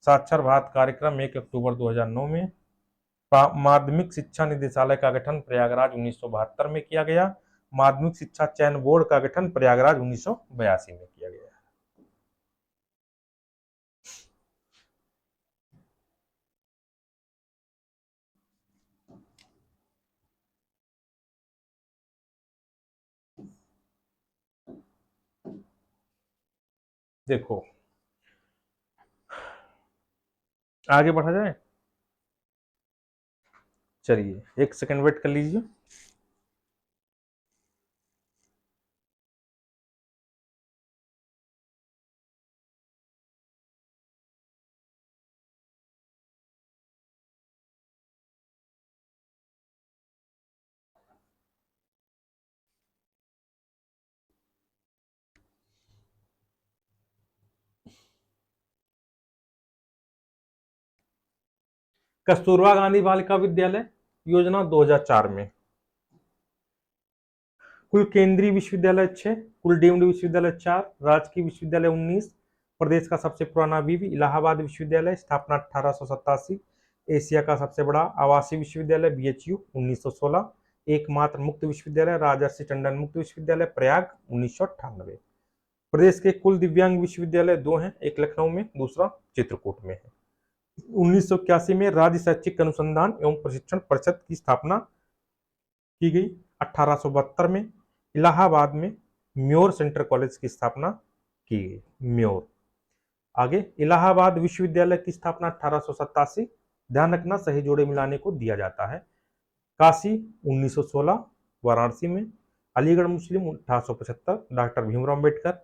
साक्षर भारत कार्यक्रम 1 अक्टूबर 2009 में। माध्यमिक शिक्षा निदेशालय का गठन प्रयागराज 1972 में किया गया। माध्यमिक शिक्षा चयन बोर्ड का गठन प्रयागराज 1982 में किया गया। देखो, आगे बढ़ा जाए, चलिए 1 सेकंड वेट कर लीजिए। कस्तूरबा गांधी बालिका विद्यालय योजना 2004 में। कुल केंद्रीय विश्वविद्यालय 6, कुल डीम्ड विश्वविद्यालय 4, राजकीय विश्वविद्यालय 19, प्रदेश का सबसे पुराना विवि इलाहाबाद विश्वविद्यालय स्थापना 1887, एशिया का सबसे बड़ा आवासीय विश्वविद्यालय बीएचयू 1916, एकमात्र मुक्त विश्वविद्यालय राजर्षि टंडन मुक्त विश्वविद्यालय प्रयाग 1998। प्रदेश के कुल दिव्यांग विश्वविद्यालय 2 हैं, एक लखनऊ में, दूसरा चित्रकूट में है। 1981 में राज्य शैक्षिक अनुसंधान एवं प्रशिक्षण परिषद की स्थापना की गई। 1872 में इलाहाबाद में म्योर सेंटर कॉलेज की स्थापना की गई। म्योर। आगे इलाहाबाद विश्वविद्यालय की स्थापना 1887, ध्यान रखना सही जोड़े मिलाने को दिया जाता है। काशी 1916 वाराणसी में। अलीगढ़ मुस्लिम 1875, डॉक्टर भीमराव अम्बेडकर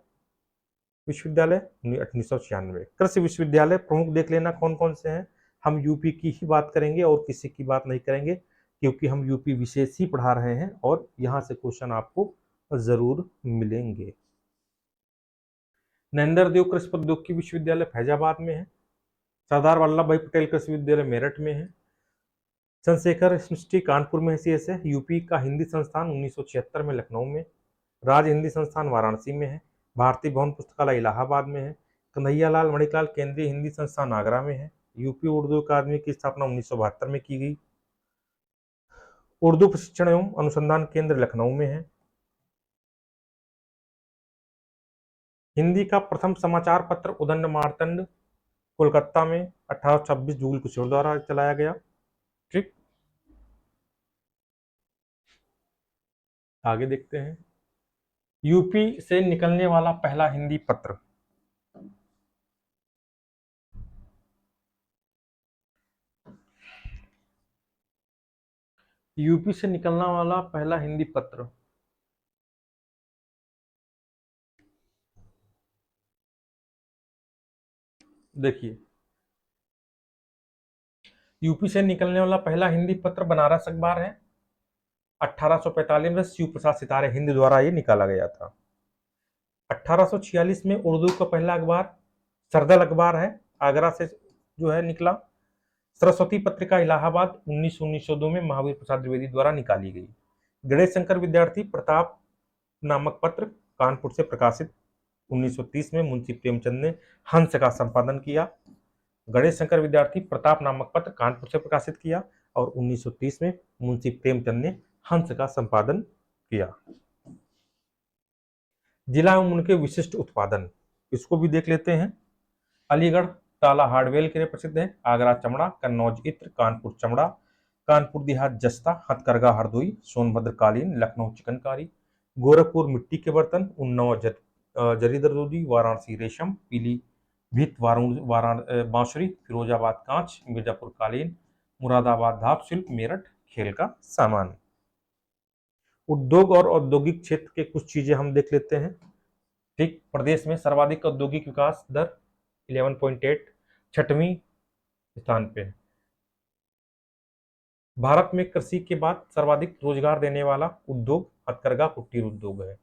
विश्वविद्यालय 1996। कृषि विश्वविद्यालय प्रमुख देख लेना कौन कौन से हैं। हम यूपी की ही बात करेंगे और किसी की बात नहीं करेंगे क्योंकि हम यूपी विशेष ही पढ़ा रहे हैं और यहाँ से क्वेश्चन आपको जरूर मिलेंगे। नरेंद्र देव कृषि प्रौद्योगिकी विश्वविद्यालय फैजाबाद में है। सरदार वल्लभ भाई पटेल कृषि विश्वविद्यालय मेरठ में है। चंद्रशेखर यूनिवर्सिटी कानपुर में सीएस है। यूपी का हिंदी संस्थान 1976 में लखनऊ में। राज हिंदी संस्थान वाराणसी में है। भारतीय भवन पुस्तकालय इलाहाबाद में है। कन्हैयालाल मणिलाल केंद्रीय हिंदी संस्थान आगरा में है। यूपी उर्दू अकादमी की स्थापना 1972 में की गई। उर्दू प्रशिक्षण एवं अनुसंधान केंद्र लखनऊ में है। हिंदी का प्रथम समाचार पत्र उदंड मार्तंड कोलकाता में 1826 जूल किशोर द्वारा चलाया गया। ठीक, आगे देखते हैं। यूपी से निकलने वाला पहला हिंदी पत्र। यूपी से निकलने वाला पहला हिंदी पत्र देखिए, यूपी से निकलने वाला पहला हिंदी पत्र बनारस अखबार है। 1845 में शिव प्रसाद सितारे हिंद द्वारा ये निकाला गया था। 1846 में उर्दू का पहला अखबार सरदल अखबार है, आगरा से जो है निकला। सरस्वती पत्रिका इलाहाबाद 1902 में महावीर प्रसाद द्विवेदी द्वारा निकाली गई। गणेश शंकर विद्यार्थी प्रताप नामक पत्र कानपुर से प्रकाशित 1930 में मुंशी प्रेमचंद ने हंस का संपादन किया। गणेश शंकर विद्यार्थी प्रताप नामक पत्र कानपुर से प्रकाशित किया और 1930 में मुंशी प्रेमचंद ने हंस का संपादन किया। जिला एवं उनके विशिष्ट उत्पादन, इसको भी देख लेते हैं। अलीगढ़ ताला हार्डवेयर के लिए प्रसिद्ध है। आगरा चमड़ा, कन्नौज इत्र, कानपुर चमड़ा, कानपुर देहात जस्ता, हथकरघा हरदोई, सोनभद्र कालीन, लखनऊ चिकनकारी, गोरखपुर मिट्टी के बर्तन, उन्नाव जरी दरदोजी, वाराणसी रेशम, पीलीभीत बांसुरी, फिरोजाबाद कांच, मिर्जापुर कालीन, मुरादाबाद धातु शिल्प, मेरठ खेल का सामान। उद्योग और औद्योगिक क्षेत्र के कुछ चीजें हम देख लेते हैं। ठीक, प्रदेश में सर्वाधिक औद्योगिक विकास दर 11.8, छठवीं स्थान पे है। भारत में कृषि के बाद सर्वाधिक रोजगार देने वाला उद्योग हथकरघा कुटीर उद्योग है।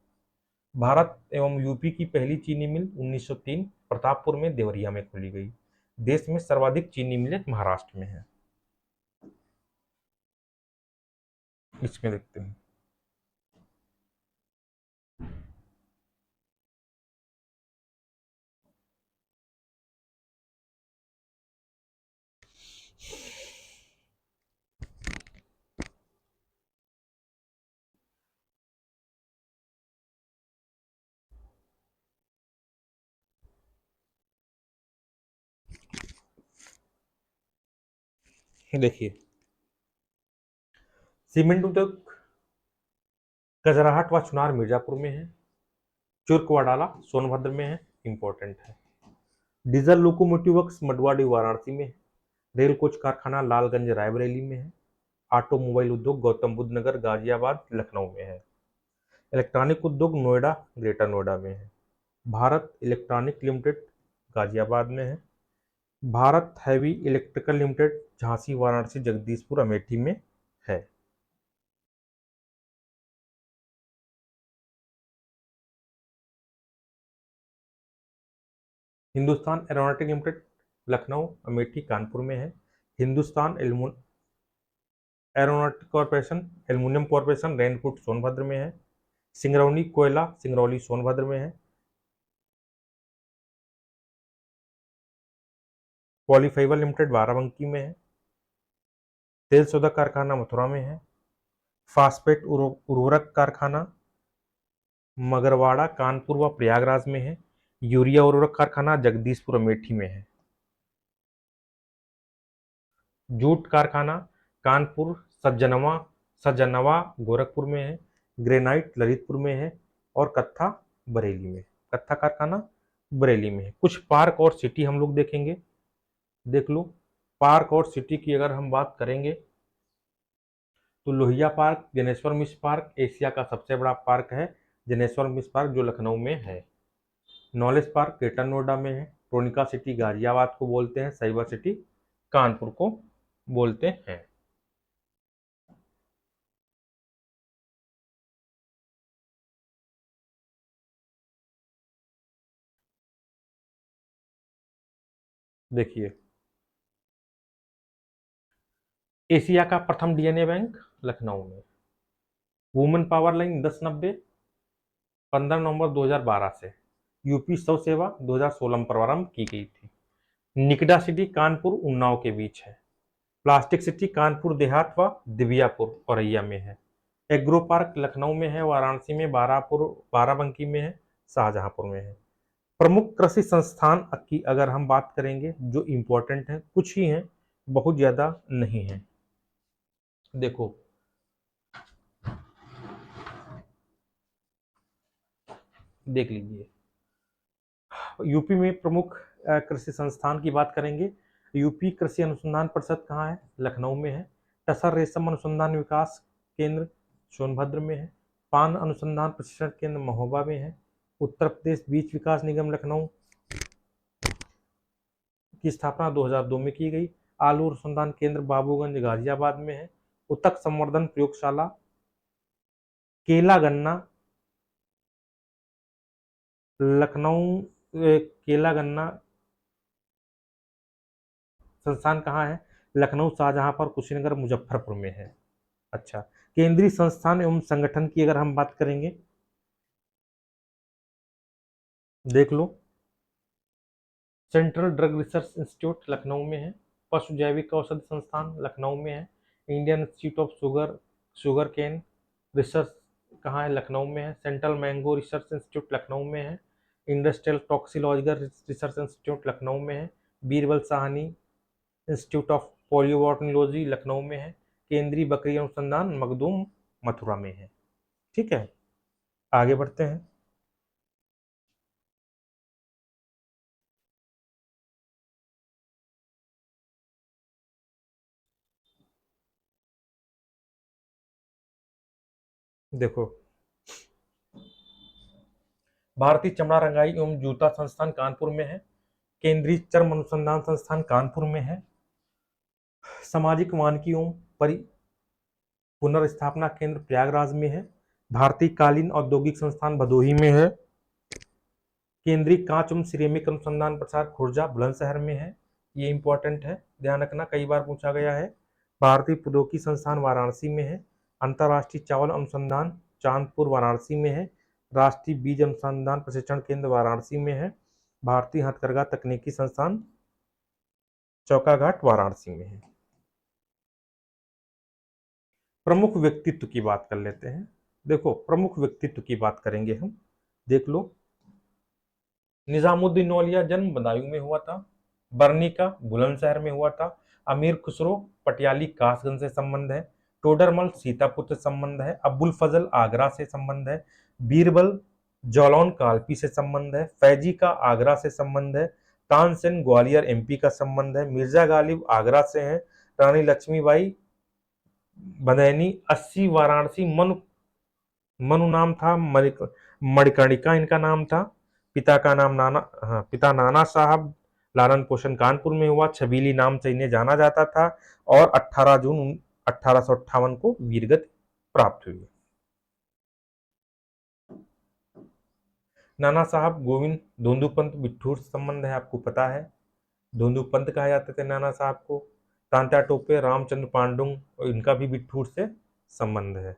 भारत एवं यूपी की पहली चीनी मिल 1903 प्रतापपुर में देवरिया में खोली गई। देश में सर्वाधिक चीनी मिलें महाराष्ट्र में है। इसमें देखते हैं। देखिए, सीमेंट उद्योग गजराहट व चुनार मिर्जापुर में है। चुर्क व डाला सोनभद्र में है, इंपॉर्टेंट है। डीजल लोकोमोटिव वर्क्स मडवाडी वाराणसी में है। रेल कोच कारखाना लालगंज रायबरेली में है। ऑटोमोबाइल उद्योग गौतम बुद्ध नगर गाजियाबाद लखनऊ में है। इलेक्ट्रॉनिक उद्योग नोएडा ग्रेटर नोएडा में है। भारत इलेक्ट्रॉनिक लिमिटेड गाजियाबाद में है। Bharat heavy electrical limited Jhansi Varanasi Jagdishpur Amethi में है। हिंदुस्तान एरोनॉटिक लिमिटेड लखनऊ अमेठी कानपुर में है। Hindustan aeronautic corporation aluminium corporation Renukoot Sonbhadra में है। सिंगरौली कोयला सिंगरौली सोनभद्र में है। पॉलीफाइबर लिमिटेड बाराबंकी में है। तेल सोदा कारखाना मथुरा में है। फास्फेट उर्वरक कारखाना मगरवाड़ा कानपुर व प्रयागराज में है। यूरिया उर्वरक कारखाना जगदीशपुर अमेठी में है। जूट कारखाना कानपुर सज्जनवा गोरखपुर में है। ग्रेनाइट ललितपुर में है और कत्था बरेली में। कत्था कारखाना बरेली में है। कुछ पार्क और सिटी हम लोग देखेंगे, देख लो। पार्क और सिटी की अगर हम बात करेंगे तो Lohia park Janeshwar Mishra park Asia का सबसे बड़ा पार्क है। जनेश्वर मिश्र पार्क जो लखनऊ में है। नॉलेज पार्क ग्रेटर नोएडा में है। ट्रोनिका सिटी गाजियाबाद को बोलते हैं। साइबर सिटी कानपुर को बोलते हैं। देखिए, एशिया का प्रथम डीएनए बैंक लखनऊ में। वुमेन पावर लाइन 1090 15 नवंबर 2012 से। यूपी सौ सेवा 2016 में प्रारंभ की गई थी। निकड़ा सिटी कानपुर उन्नाव के बीच है। प्लास्टिक सिटी कानपुर देहात व दिव्यापुर औरैया में है। एग्रो पार्क लखनऊ में है, वाराणसी में, बाराबंकी में है, शाहजहांपुर में है। प्रमुख कृषि संस्थान की अगर हम बात करेंगे जो इम्पोर्टेंट है, कुछ ही हैं, बहुत ज्यादा नहीं है। देखो, देख लीजिए, यूपी में प्रमुख कृषि संस्थान की बात करेंगे। यूपी कृषि अनुसंधान परिषद कहाँ है? लखनऊ में है। टसर रेशम अनुसंधान विकास केंद्र सोनभद्र में है। पान अनुसंधान प्रशिक्षण केंद्र महोबा में है। उत्तर प्रदेश बीज विकास निगम लखनऊ की स्थापना 2002 में की गई। आलू अनुसंधान केंद्र बाबूगंज गाजियाबाद में है। उत्तक संवर्धन प्रयोगशाला केला गन्ना लखनऊ केला गन्ना संस्थान कहाँ है? लखनऊ, शाहजहांपुर, कुशीनगर, मुजफ्फरपुर में है। अच्छा, केंद्रीय संस्थान एवं संगठन की अगर हम बात करेंगे, देख लो, central drug research institute Lucknow में है। पशु जैविक औषधि संस्थान लखनऊ में है। Indian institute of sugar cane research कहाँ है? लखनऊ में है। Central mango research institute Lucknow में है। Industrial toxicological research institute Lucknow में है। Birbal Sahni institute of palaeobotany Lucknow में है। केंद्रीय बकरी अनुसंधान मखदूम मथुरा में है। ठीक है, आगे बढ़ते हैं। देखो, भारतीय चमड़ा रंगाई एवं जूता संस्थान कानपुर में है। केंद्रीय चर्म अनुसंधान संस्थान कानपुर में है। सामाजिक वानिकी एवं पुनर्स्थापना केंद्र प्रयागराज में है। भारतीय कालीन औद्योगिक संस्थान भदोही में है। केंद्रीय कांच एवं सिरेमिक अनुसंधान प्रसार खुर्जा बुलंदशहर में है। ये इंपॉर्टेंट है, ध्यान रखना, कई बार पूछा गया है। भारतीय प्रौद्योगिकी संस्थान वाराणसी में है। अंतर्राष्ट्रीय चावल अनुसंधान चांदपुर वाराणसी में है। राष्ट्रीय बीज अनुसंधान प्रशिक्षण केंद्र वाराणसी में है। भारतीय हथकरघा तकनीकी संस्थान चौकाघाट वाराणसी में है। प्रमुख व्यक्तित्व की बात कर लेते हैं। देखो, प्रमुख व्यक्तित्व की बात करेंगे हम, देख लो, निजामुद्दीन औलिया जन्म बदायूं में हुआ था। बरनी का बुलंदशहर में हुआ था। अमीर खुसरो पटियाली कासगंज से संबंध है। टोडरमल सीतापुर से संबंध है। अब्बुल फजल आगरा से संबंध है। बीरबल जौलौन कालपी से संबंध है। फैजी का आगरा से संबंध है। तानसेन ग्वालियर एमपी का संबंध है। मिर्जा गालिब आगरा से हैं। रानी लक्ष्मीबाई बदैनी 80 वाराणसी। मनु मनु नाम था। मणिकर्णिका इनका नाम था। पिता का नाम नाना, हाँ, पिता नाना साहब। लालन पोषण कानपुर में हुआ। छबीली नाम से इन्हें जाना जाता था। और 18 जून 1858 को वीरगति प्राप्त हुई। नाना साहब गोविंद धोंदूपंत बिट्ठूर से संबंध है, आपको पता है। धोंदूपंत कहा जाते थे नाना साहब को। तांत्या टोपे रामचंद्र पांडुंग, और इनका भी बिट्ठूर से संबंध है।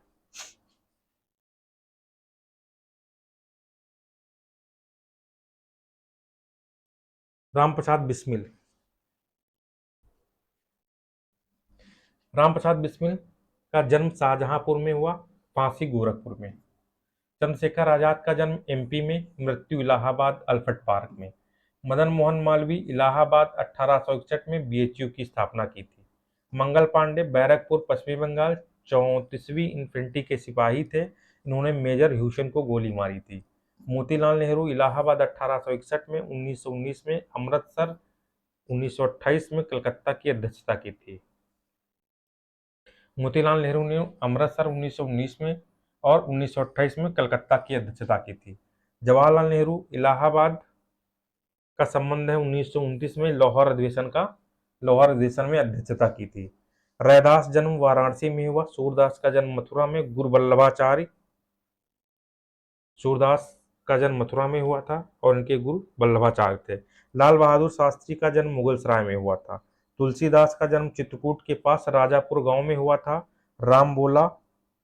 राम प्रसाद बिस्मिल। राम प्रसाद बिस्मिल का जन्म शाहजहांपुर में हुआ, फांसी गोरखपुर में। चंद्रशेखर आजाद का जन्म एमपी में, मृत्यु इलाहाबाद अल्फ्रेड पार्क में। मदन मोहन मालवीय इलाहाबाद 1861 में बीएचयू की स्थापना की थी। मंगल पांडे बैरकपुर पश्चिमी बंगाल 34वीं इन्फेंट्री के सिपाही थे। इन्होंने मेजर ह्यूसन को गोली मारी थी। मोतीलाल नेहरू इलाहाबाद 1861 में, 1919 में, अमृतसर 1928 में, कलकत्ता की अध्यक्षता की थी। मोतीलाल नेहरू ने अमृतसर 1919 में और 1928 में कलकत्ता की अध्यक्षता की थी। जवाहरलाल नेहरू इलाहाबाद का संबंध है 1929 में, लाहौर अधिवेशन में अध्यक्षता की थी। रैदास जन्म वाराणसी में हुआ। सूरदास का जन्म मथुरा में। गुरु वल्लभाचार्य सूरदास का जन्म मथुरा में हुआ था और इनके गुरु वल्लभाचार्य थे। लाल बहादुर शास्त्री का जन्म मुगलसराय में हुआ था। तुलसीदास का जन्म चित्रकूट के पास राजापुर गांव में हुआ था। राम बोला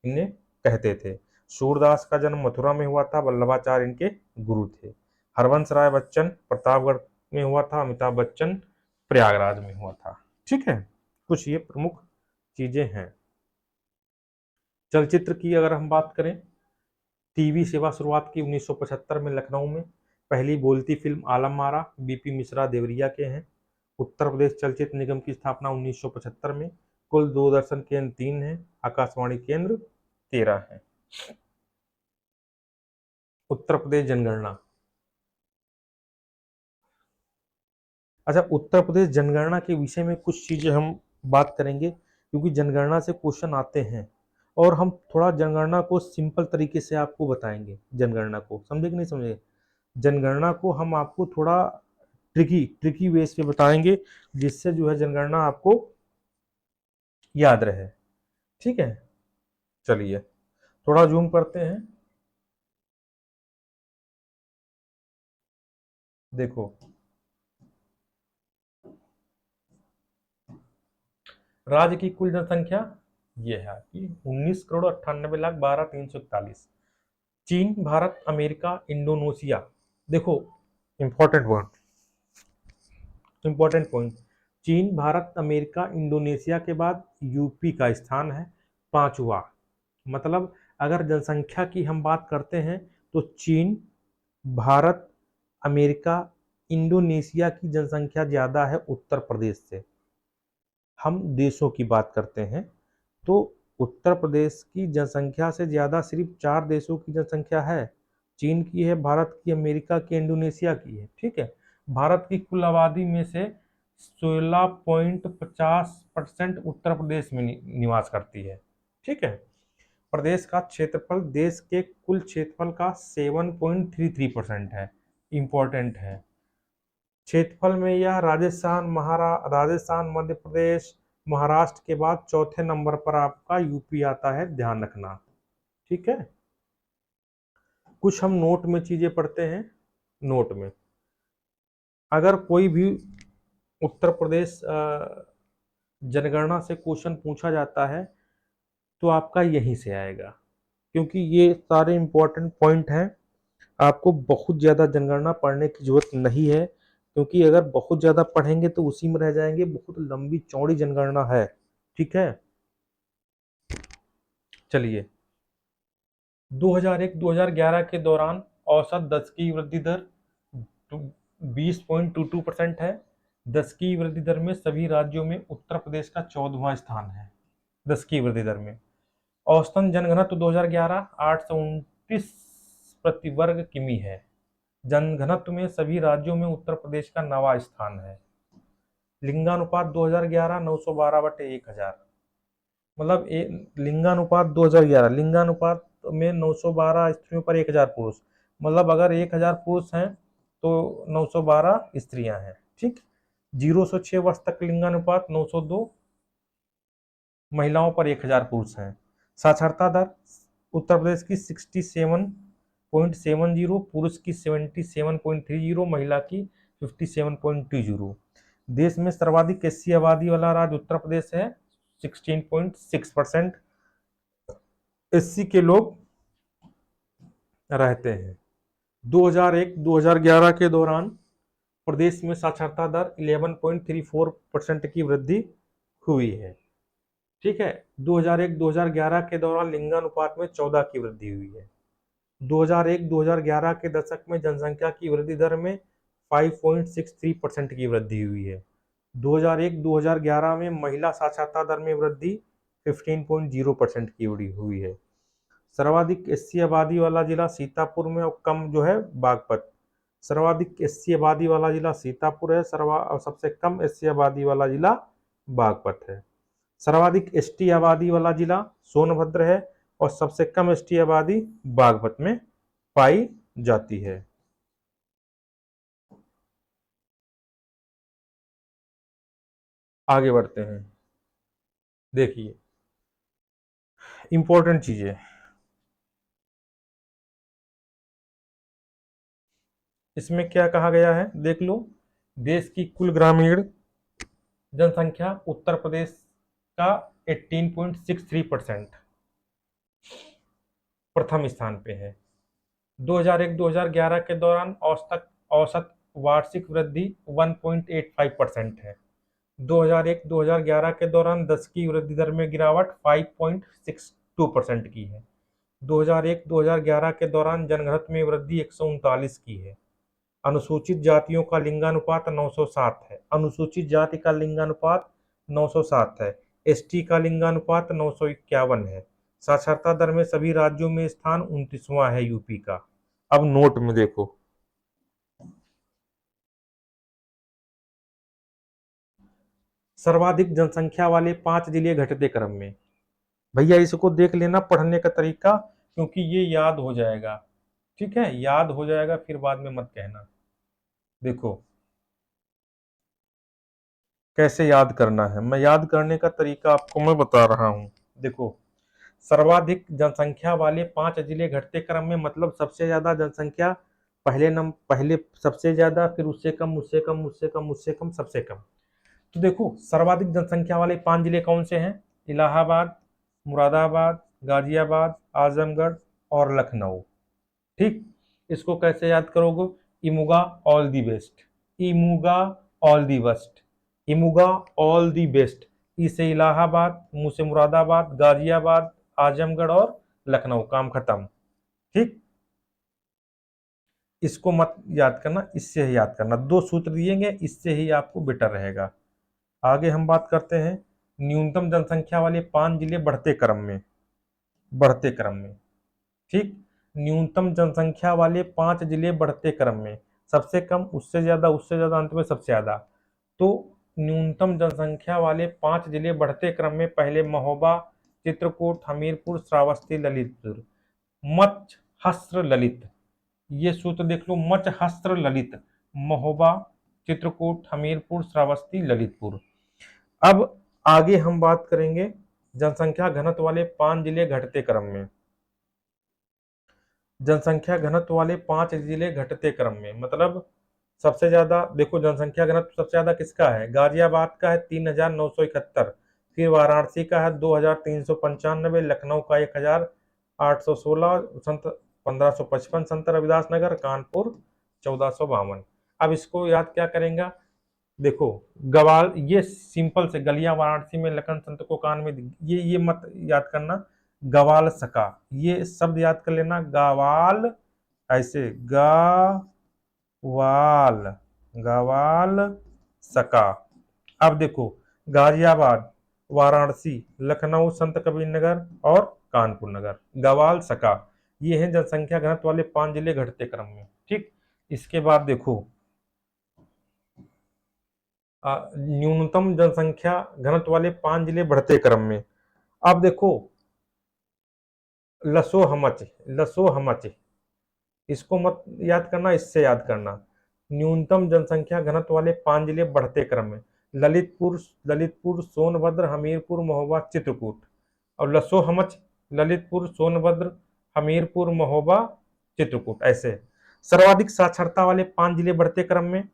इन्हें कहते थे। सूरदास का जन्म मथुरा में हुआ था। वल्लभाचार्य इनके गुरु थे। हरवंश राय बच्चन प्रतापगढ़ में हुआ था। अमिताभ बच्चन प्रयागराज में हुआ था। ठीक है, कुछ ये प्रमुख चीजें हैं। चलचित्र की अगर हम बात करें, टीवी सेवा शुरुआत की 1975 में लखनऊ में। पहली बोलती फिल्म आलम आरा बीपी मिश्रा देवरिया के हैं। उत्तर प्रदेश चलचित्र निगम की स्थापना 1975 में। कुल दूरदर्शन केंद्र 3 हैं, आकाशवाणी केंद्र 13 हैं। उत्तर प्रदेश जनगणना। अच्छा, उत्तर प्रदेश जनगणना के विषय में कुछ चीजें हम बात करेंगे, क्योंकि जनगणना से क्वेश्चन आते हैं और हम थोड़ा जनगणना को सिंपल तरीके से आपको बताएंगे। जनगणना को समझे कि नहीं समझे? जनगणना को हम आपको थोड़ा ट्रिकी ट्रिकी वेस पे बताएंगे, जिससे जो है जनगणना आपको याद रहे। ठीक है, चलिए थोड़ा जूम करते हैं। देखो, राज्य की कुल जनसंख्या ये है कि 19 करोड़ 98 लाख 12,341। चीन, भारत, अमेरिका, इंडोनेशिया। देखो, इंपॉर्टेंट वर्ड, इंपॉर्टेंट पॉइंट। चीन, भारत, अमेरिका, इंडोनेशिया के बाद यूपी का स्थान है 5वां। मतलब अगर जनसंख्या की हम बात करते हैं तो चीन, भारत, अमेरिका, इंडोनेशिया की जनसंख्या ज्यादा है उत्तर प्रदेश से। हम देशों की बात करते हैं तो उत्तर प्रदेश की जनसंख्या से ज्यादा सिर्फ 4 देशों की जनसंख्या है। चीन की है, भारत की, अमेरिका की, इंडोनेशिया की है। ठीक है, भारत की कुल आबादी में से 16.50% उत्तर प्रदेश में निवास करती है। ठीक है, प्रदेश का क्षेत्रफल देश के कुल क्षेत्रफल का 7.33% है। इंपॉर्टेंट है। क्षेत्रफल में यह राजस्थान, मध्य प्रदेश, महाराष्ट्र के बाद चौथे नंबर पर आपका यूपी आता है, ध्यान रखना। ठीक है, कुछ हम नोट में चीजें पढ़ते हैं। नोट में अगर कोई भी उत्तर प्रदेश जनगणना से क्वेश्चन पूछा जाता है तो आपका यहीं से आएगा, क्योंकि ये सारे इंपॉर्टेंट पॉइंट हैं। आपको बहुत ज़्यादा जनगणना पढ़ने की जरूरत नहीं है, क्योंकि अगर बहुत ज़्यादा पढ़ेंगे तो उसी में रह जाएंगे। बहुत लंबी चौड़ी जनगणना है। ठीक है, चलिए 2001-2011 के दौरान औसत 10 की वृद्धि दर 20.22% है। 10 की वृद्धि दर में सभी राज्यों में उत्तर प्रदेश का 14वां स्थान है। 10 की वृद्धि दर में औसतन जनघनत्व 2011 829 प्रति वर्ग किमी है। जनघनत्व में सभी राज्यों में उत्तर प्रदेश का 9वां स्थान है। लिंगानुपात 2011 912/1000। मतलब लिंगानुपात 2011, लिंगानुपात में 912 स्त्रियों पर 1000 पुरुष। मतलब अगर 1000 पुरुष हैं तो 912 स्त्रियां हैं। ठीक, 0 से 6 वर्ष तक लिंगानुपात 902 महिलाओं पर 1000 पुरुष हैं। साक्षरता दर उत्तर प्रदेश की 67.70, पुरुष की 77.30, महिला की 57.20। देश में सर्वाधिक एससी आबादी वाला राज्य उत्तर प्रदेश है, 16.6% एससी के लोग रहते हैं। 2001-2011 के दौरान प्रदेश में साक्षरता दर 11.34% की वृद्धि हुई है। ठीक है, 2001-2011 के दौरान लिंगानुपात में 14 की वृद्धि हुई है। 2001-2011 के दशक में जनसंख्या की वृद्धि दर में 5.63% की वृद्धि हुई है। 2001-2011 में महिला साक्षरता दर में वृद्धि 15.0% की हुई है। सर्वाधिक एससी आबादी वाला जिला सीतापुर में और कम जो है बागपत। सर्वाधिक एससी आबादी वाला जिला सीतापुर है, और सबसे कम एससी आबादी वाला जिला बागपत है। सर्वाधिक एसटी आबादी वाला जिला सोनभद्र है और सबसे कम एसटी आबादी बागपत में पाई जाती है। आगे बढ़ते हैं। देखिए इंपॉर्टेंट चीजें, इसमें क्या कहा गया है देख लो, देश की कुल ग्रामीण जनसंख्या उत्तर प्रदेश का 18.63% प्रथम स्थान पे है। 2001-2011 के दौरान औसत वार्षिक वृद्धि 1.85% है। 2001-2011 के दौरान दशकीय वृद्धि दर में गिरावट 5.62% की है। 2001-2011 के दौरान जनघनत्व में वृद्धि 139 की है। अनुसूचित जातियों का लिंगानुपात 907 है। अनुसूचित जाति का लिंगानुपात 907 है। एसटी का लिंगानुपात 951 है। साक्षरता दर में सभी राज्यों में स्थान 29वां है यूपी का। अब नोट में देखो, सर्वाधिक जनसंख्या वाले 5 जिले घटते क्रम में। भैया इसको देख लेना पढ़ने का तरीका, क्योंकि ये याद हो जाएगा। ठीक है, याद हो जाएगा, फिर बाद में मत कहना। देखो कैसे याद करना है, मैं याद करने का तरीका आपको मैं बता रहा हूं। देखो, सर्वाधिक जनसंख्या वाले 5 जिले घटते क्रम में, मतलब सबसे ज्यादा जनसंख्या पहले सबसे ज्यादा, फिर उससे कम, उससे कम, उससे कम, उससे कम, सबसे कम। तो देखो सर्वाधिक जनसंख्या वाले 5 जिले कौन से हैं? इलाहाबाद, मुरादाबाद, गाजियाबाद, आजमगढ़ और लखनऊ। ठीक, इसको कैसे याद करोगे? इमुगा ऑल दी बेस्ट, इमुगा ऑल दी बेस्ट, इमुगा ऑल दी बेस्ट। ई से इलाहाबाद, मु से मुरादाबाद, गाजियाबाद, आजमगढ़ और लखनऊ, काम खत्म। ठीक, इसको मत याद करना, इससे ही याद करना। 2 सूत्र दिएंगे, इससे ही आपको बेटर रहेगा। आगे हम बात करते हैं न्यूनतम जनसंख्या वाले 5 जिले बढ़ते क्रम में, बढ़ते क्रम में। ठीक, न्यूनतम जनसंख्या वाले 5 जिले बढ़ते क्रम में, सबसे कम, उससे ज्यादा, उससे ज्यादा, अंत में सबसे ज्यादा। तो न्यूनतम जनसंख्या वाले 5 जिले बढ़ते क्रम में, पहले महोबा, चित्रकूट, हमीरपुर, श्रावस्ती, ललितपुर। मच हस्त्र ललित, ये सूत्र देख लो, मच हस्त्र ललित, महोबा, चित्रकूट, हमीरपुर, श्रावस्ती, ललितपुर। अब आगे हम बात करेंगे जनसंख्या घनत्व वाले 5 जिले घटते क्रम में। जनसंख्या घनत्व वाले 5 जिले घटते क्रम में, मतलब सबसे ज्यादा देखो जनसंख्या घनत्व सबसे ज्यादा किसका है? गाजियाबाद का है 3971, फिर वाराणसी का है 2395, लखनऊ का 1816, संत 1555, संत रविदास नगर, कानपुर 1452। अब इसको याद क्या करेंगे? देखो गवाल, ये सिंपल से गलियां वाराणसी में लखन संत को कान में ये मत याद करना। गवाल सका, ये शब्द याद कर लेना, गवाल, ऐसे गवाल, गवाल सका। अब देखो गाजियाबाद, वाराणसी, लखनऊ, संत कबीर नगर और कानपुर नगर, गवाल सका, ये हैं जनसंख्या घनत्व वाले 5 जिले घटते क्रम में। ठीक, इसके बाद देखो न्यूनतम जनसंख्या घनत्व वाले 5 जिले बढ़ते क्रम में। अब देखो लसोहमच, लसोहमच, इसको मत याद करना, इससे याद करना। न्यूनतम जनसंख्या घनत्व वाले 5 जिले बढ़ते क्रम में, ललितपुर, ललितपुर, सोनभद्र, हमीरपुर, महोबा, चित्रकूट। और लसोहमच, ललितपुर, सोनभद्र, हमीरपुर, महोबा, चित्रकूट, ऐसे। सर्वाधिक साक्षरता वाले 5 जिले बढ़ते क्रम में,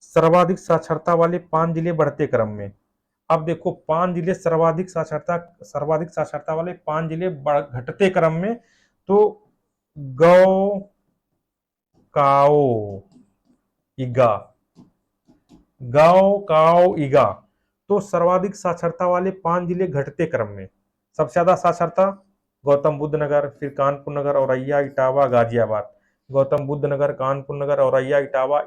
सर्वाधिक साक्षरता वाले 5 जिले बढ़ते क्रम में। अब देखो 5 जिले सर्वाधिक साक्षरता वाले 5 जिले घटते क्रम में, तो गौ, काओ, इगा, गांव, काओ, इगा। तो सर्वाधिक साक्षरता वाले 5 जिले घटते क्रम में, सबसे ज्यादा साक्षरता गौतम बुद्ध नगर, फिर कानपुर नगर, औरैया, इटावा, गाजियाबाद। गौतम बुद्ध नगर, कानपुर नगर, औरैया, इटावा,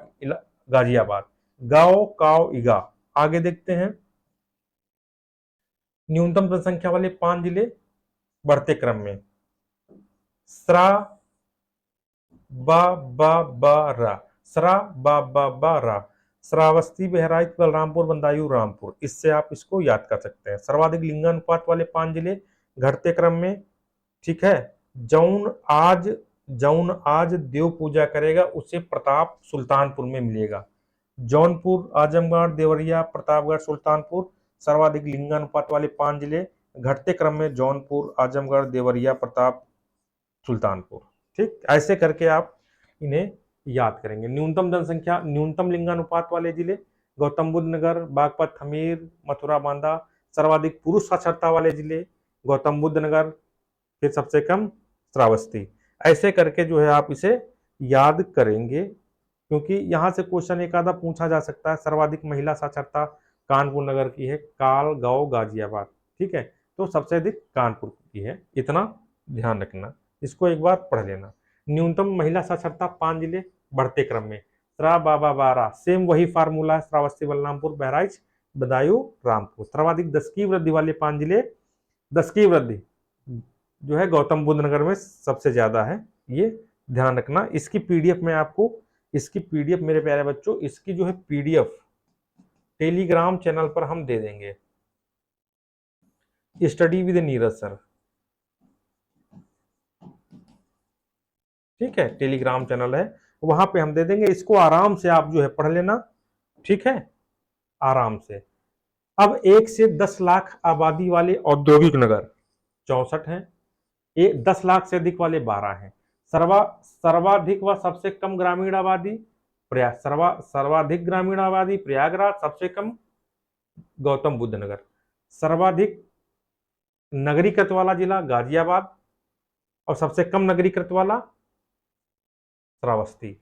गाजियाबाद। गाओ, काओ, इगा। आगे देखते हैं न्यूनतम जनसंख्या वाले 5 जिले बढ़ते क्रम में, स्रा, बा, बा, बा, रा, स्रा, बा, बा, बा, रा। श्रावस्ती, बहराइच, बलरामपुर, बदायूं, रामपुर। इससे आप इसको याद कर सकते हैं। सर्वाधिक लिंगानुपात वाले 5 जिले घटते क्रम में, ठीक है। जौन आज, जौन आज देव पूजा करेगा उसे प्रताप सुल्तानपुर में मिलेगा। जौनपुर, आजमगढ़, देवरिया, प्रतापगढ़, सुल्तानपुर। सर्वाधिक लिंगानुपात वाले 5 जिले घटते क्रम में, जौनपुर, आजमगढ़, देवरिया, प्रताप, सुल्तानपुर। ठीक, ऐसे करके आप इन्हें याद करेंगे। न्यूनतम जनसंख्या, न्यूनतम लिंगानुपात वाले जिले गौतम बुद्ध नगर, बागपत, हमीर, मथुरा, बांदा। सर्वाधिक पुरुष साक्षरता वाले जिले गौतम बुद्ध नगर, फिर सबसे कम श्रावस्ती। ऐसे करके जो है आप इसे याद करेंगे, क्योंकि यहां से क्वेश्चन एक आधा पूछा जा सकता है। सर्वाधिक महिला साक्षरता कानपुर नगर की है, काल, गांव, गाजियाबाद। ठीक है, तो सबसे अधिक कानपुर की है, इतना ध्यान रखना। इसको एक बार पढ़ लेना। न्यूनतम महिला साक्षरता 5 जिले बढ़ते क्रम में, श्रा, बाबा, बारा, सेम वही फार्मूला है, श्रावस्ती, बलरामपुर, बहराइच, बदायूं, रामपुर। सर्वाधिक 10 की वृद्धि वाले 5 जिले, 10 की वृद्धि जो है गौतम बुद्ध नगर में सबसे ज्यादा है, ये ध्यान रखना। इसकी पीडीएफ में आपको, इसकी पीडीएफ मेरे प्यारे बच्चों, इसकी जो है पीडीएफ टेलीग्राम चैनल पर हम दे देंगे, स्टडी विद नीरज सर। ठीक है, टेलीग्राम चैनल है, वहां पे हम दे देंगे, इसको आराम से आप जो है पढ़ लेना। ठीक है, आराम से। अब 1 से 10 लाख आबादी वाले औद्योगिक नगर 64 हैं, 10 लाख से अधिक वाले 12 हैं। सर्वाधिक व सबसे कम ग्रामीण आबादी प्रयाग, सर्वाधिक ग्रामीण आबादी प्रयागराज, सबसे कम गौतम बुद्ध नगर। सर्वाधिक नगरीकृत वाला जिला गाजियाबाद, और सबसे कम नगरीकृत वाला श्रावस्ती।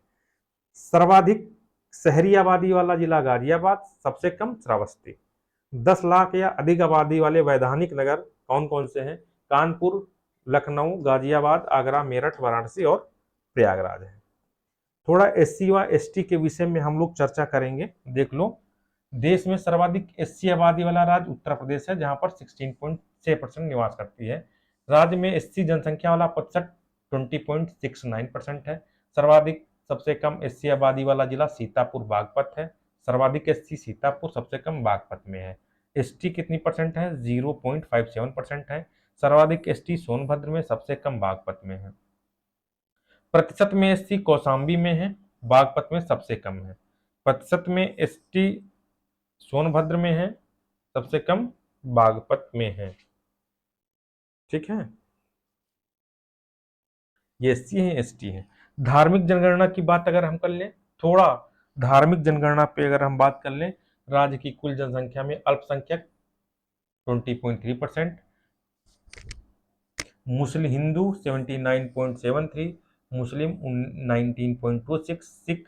सर्वाधिक शहरी आबादी वाला जिला गाजियाबाद, सबसे कम श्रावस्ती। 10 लाख या अधिक आबादी वाले वैधानिक नगर कौन कौन से हैं? कानपुर, लखनऊ, गाजियाबाद, आगरा, मेरठ, वाराणसी और प्रयागराज है। थोड़ा एससी व एसटी के विषय में हम लोग चर्चा करेंगे। देख लो, देश में सर्वाधिक एससी आबादी वाला राज्य उत्तर प्रदेश है, जहां पर 16.6% निवास करती है। राज्य में एससी जनसंख्या वाला प्रतिशत 20.69% है। सर्वाधिक सबसे कम एससी आबादी वाला जिला सीतापुर बागपत है। सर्वाधिक एससी सीतापुर, सबसे कम बागपत में है। एसटी कितनी परसेंट है? 0.57% है। सर्वाधिक एसटी सोनभद्र में, सबसे कम बागपत में है। प्रतिशत में एसटी कौशाम्बी में है, बागपत में सबसे कम है। प्रतिशत में एसटी सोनभद्र में है, सबसे कम बागपत में है। ठीक है, ये एससी है, एसटी है। धार्मिक जनगणना की बात अगर हम कर लें, थोड़ा धार्मिक जनगणना पे अगर हम बात कर लें, राज्य की कुल जनसंख्या में अल्पसंख्यक 20.3%, मुस्लिम हिंदू 79.73, मुस्लिम 19.26, सिख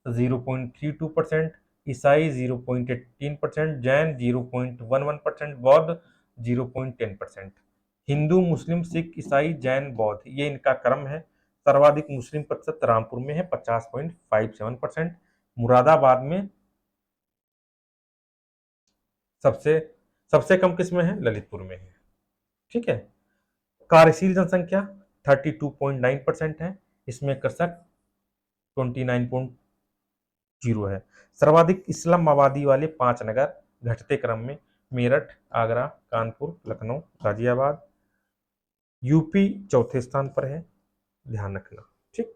0.32%, ईसाई 0.18%, जैन 0.11%, बौद्ध 0.10%। हिंदू, मुस्लिम, सिख, ईसाई, जैन, बौद्ध, ये इनका क्रम है। सर्वाधिक मुस्लिम प्रतिशत रामपुर में है 50.57%। मुरादाबाद में सबसे सबसे कम किस में है? ललितपुर में है। ठीक है, कार्यशील जनसंख्या 32.9% है, इसमें कृषक 29.0 है। सर्वाधिक इस्लाम आबादी वाले 5 नगर घटते क्रम में, मेरठ, आगरा, कानपुर, लखनऊ, गाजियाबाद। यूपी चौथे स्थान पर है, ध्यान रखना। ठीक,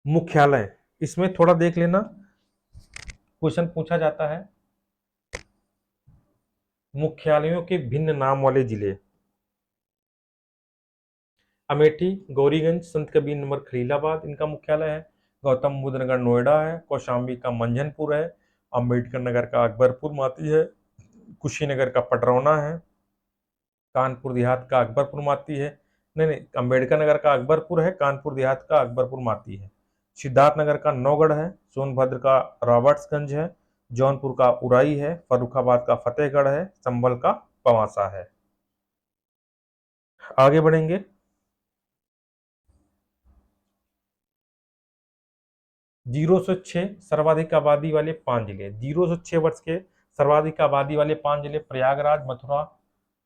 मुख्यालय, इसमें थोड़ा देख लेना, क्वेश्चन पूछा जाता है। मुख्यालयों के भिन्न नाम वाले जिले, अमेठी, गौरीगंज, संत कबीर नगर खलीलाबाद इनका मुख्यालय है। गौतम बुद्ध नगर नोएडा है। कौशाम्बी का मंझनपुर है। अंबेडकर नगर का अकबरपुर माती है। कुशीनगर का पटरौना है। कानपुर देहात का अकबरपुर माती है। नहीं नहीं, अंबेडकर नगर का अकबरपुर है, कानपुर देहात का अकबरपुर माती है। सिद्धार्थनगर का नौगढ़ है। सोनभद्र का रॉबर्ट्सगंज है। जौनपुर का उराई है। फर्रुखाबाद का फतेहगढ़ है। संभल का पवासा है। आगे बढ़ेंगे। 0 से 6 सर्वाधिक आबादी वाले 5 जिले, 0 से 6 वर्ष के सर्वाधिक आबादी वाले 5 जिले प्रयागराज, मथुरा,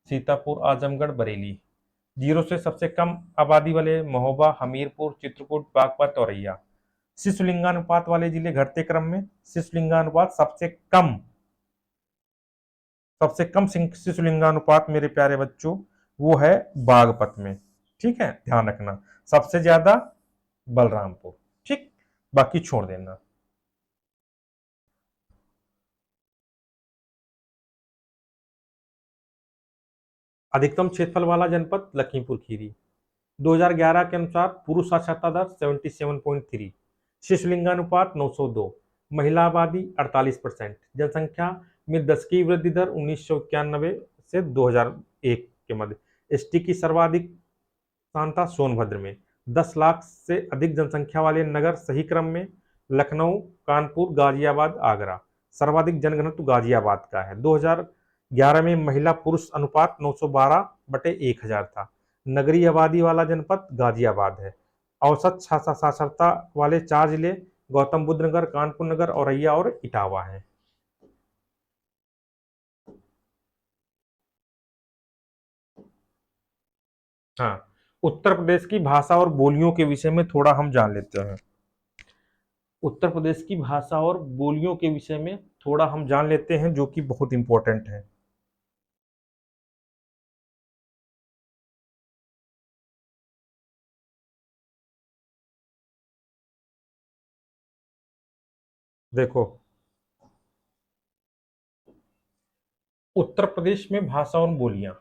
सीतापुर, आजमगढ़, बरेली। 0 से सबसे कम आबादी वाले महोबा, हमीरपुर, चित्रकूट, बागपत, औरैया। शिशु लिंगानुपात वाले जिले घटते क्रम में, शिशु लिंगानुपात सबसे कम शिशु लिंगानुपात मेरे प्यारे बच्चों वो है बागपत में। ठीक है, ध्यान रखना। सबसे ज्यादा बलरामपुर। ठीक, बाकी छोड़ देना। अधिकतम क्षेत्रफल वाला जनपद लखीमपुर खीरी। 2011 के अनुसार पुरुष साक्षरता दर 77.3, शिशु लिंगानुपात 902, महिला आबादी 48%, जनसंख्या में 10 की वृद्धि दर 1991 से 2001 के मध्य। एसटी की सर्वाधिक स्थान था सोनभद्र में। 10 लाख से अधिक जनसंख्या वाले नगर सही क्रम में लखनऊ, कानपुर, गाजियाबाद, आगरा। सर्वाधिक जनघनत्व गाजियाबाद का है। 2011 में महिला पुरुष अनुपात 912/1000 था। नगरीय आबादी वाला जनपद गाजियाबाद है। औसत साक्षरता वाले 4 जिले गौतम बुद्ध नगर, कानपुर नगर, औरैया और इटावा हैं। हाँ, उत्तर प्रदेश की भाषा और बोलियों के विषय में थोड़ा हम जान लेते हैं। उत्तर प्रदेश की भाषा और बोलियों के विषय में थोड़ा हम जान लेते हैं, जो कि बहुत इंपॉर्टेंट है। देखो, उत्तर प्रदेश में भाषा और बोलियां।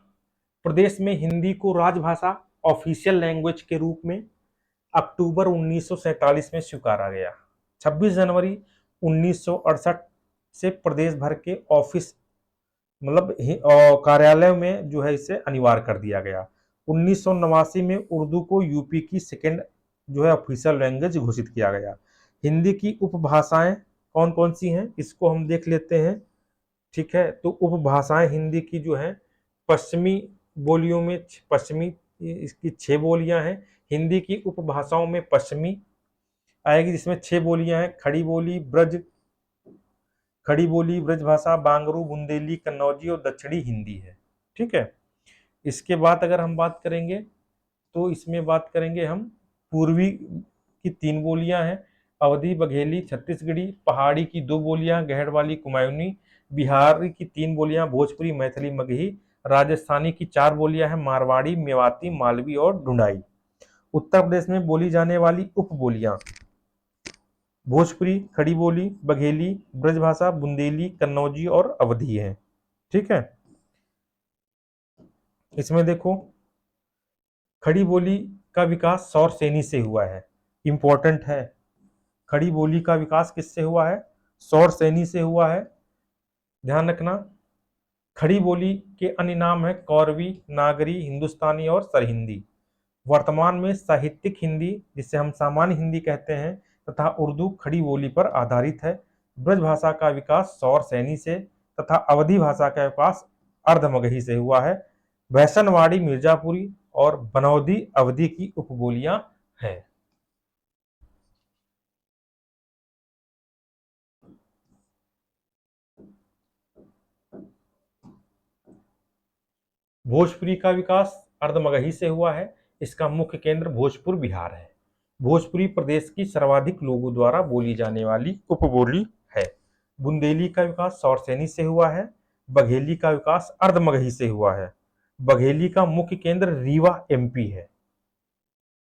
प्रदेश में हिंदी को राजभाषा ऑफिशियल लैंग्वेज के रूप में अक्टूबर 1947 में स्वीकारा गया। 26 जनवरी 1968 से प्रदेश भर के ऑफिस मतलब कार्यालय में जो है इसे अनिवार्य कर दिया गया। 1989 में उर्दू को यूपी की सेकेंड जो है ऑफिशियल लैंग्वेज घोषित किया गया। हिंदी की उपभाषाएं कौन कौन सी हैं इसको हम देख लेते हैं। ठीक है, तो उपभाषाएं हिंदी की जो है पश्चिमी बोलियों में पश्चिमी इसकी 6 बोलियां हैं। हिंदी की उपभाषाओं में पश्चिमी आएगी जिसमें 6 बोलियां हैं। खड़ी बोली ब्रजभाषा, बांगरू, बुंदेली, कन्नौजी और दक्षिणी हिंदी है। ठीक है, इसके बाद अगर हम बात करेंगे तो इसमें बात करेंगे हम पूर्वी की 3 बोलियां हैं। अवधी, बघेली, छत्तीसगढ़ी। पहाड़ी की 2 बोलियां, गहड़वाली, कुमायूनी। बिहार की 3 बोलियां, भोजपुरी, मैथिली, मगही। राजस्थानी की 4 बोलियां हैं, मारवाड़ी, मेवाती, मालवी और ढूंढाई। उत्तर प्रदेश में बोली जाने वाली उप बोलियां भोजपुरी, खड़ी बोली, बघेली, ब्रजभाषा, बुंदेली, कन्नौजी और अवधी है। ठीक है, इसमें देखो खड़ी बोली का विकास सौर सेनी से हुआ है। इंपॉर्टेंट है, खड़ी बोली का विकास किससे हुआ है? सौर सेनी से हुआ है, ध्यान रखना। खड़ी बोली के अन्य नाम है कौरवी, नागरी, हिंदुस्तानी और सरहिंदी। वर्तमान में साहित्यिक हिंदी जिसे हम सामान्य हिंदी कहते हैं तथा उर्दू खड़ी बोली पर आधारित है। ब्रज भाषा का विकास सौर सैनी से तथा अवधी भाषा का विकास अर्धमगही से हुआ है। भैसनवाड़ी मिर्जापुरी और बनौदी अवधी की उपबोलियां हैं। भोजपुरी का विकास अर्धमगही से हुआ है। इसका मुख्य केंद्र भोजपुर बिहार है। भोजपुरी प्रदेश की सर्वाधिक लोगों द्वारा बोली जाने वाली उपबोली है। बुंदेली का विकास सौरसेनी से हुआ है। बघेली का विकास अर्धमगही से हुआ है। बघेली का मुख्य केंद्र रीवा एमपी है।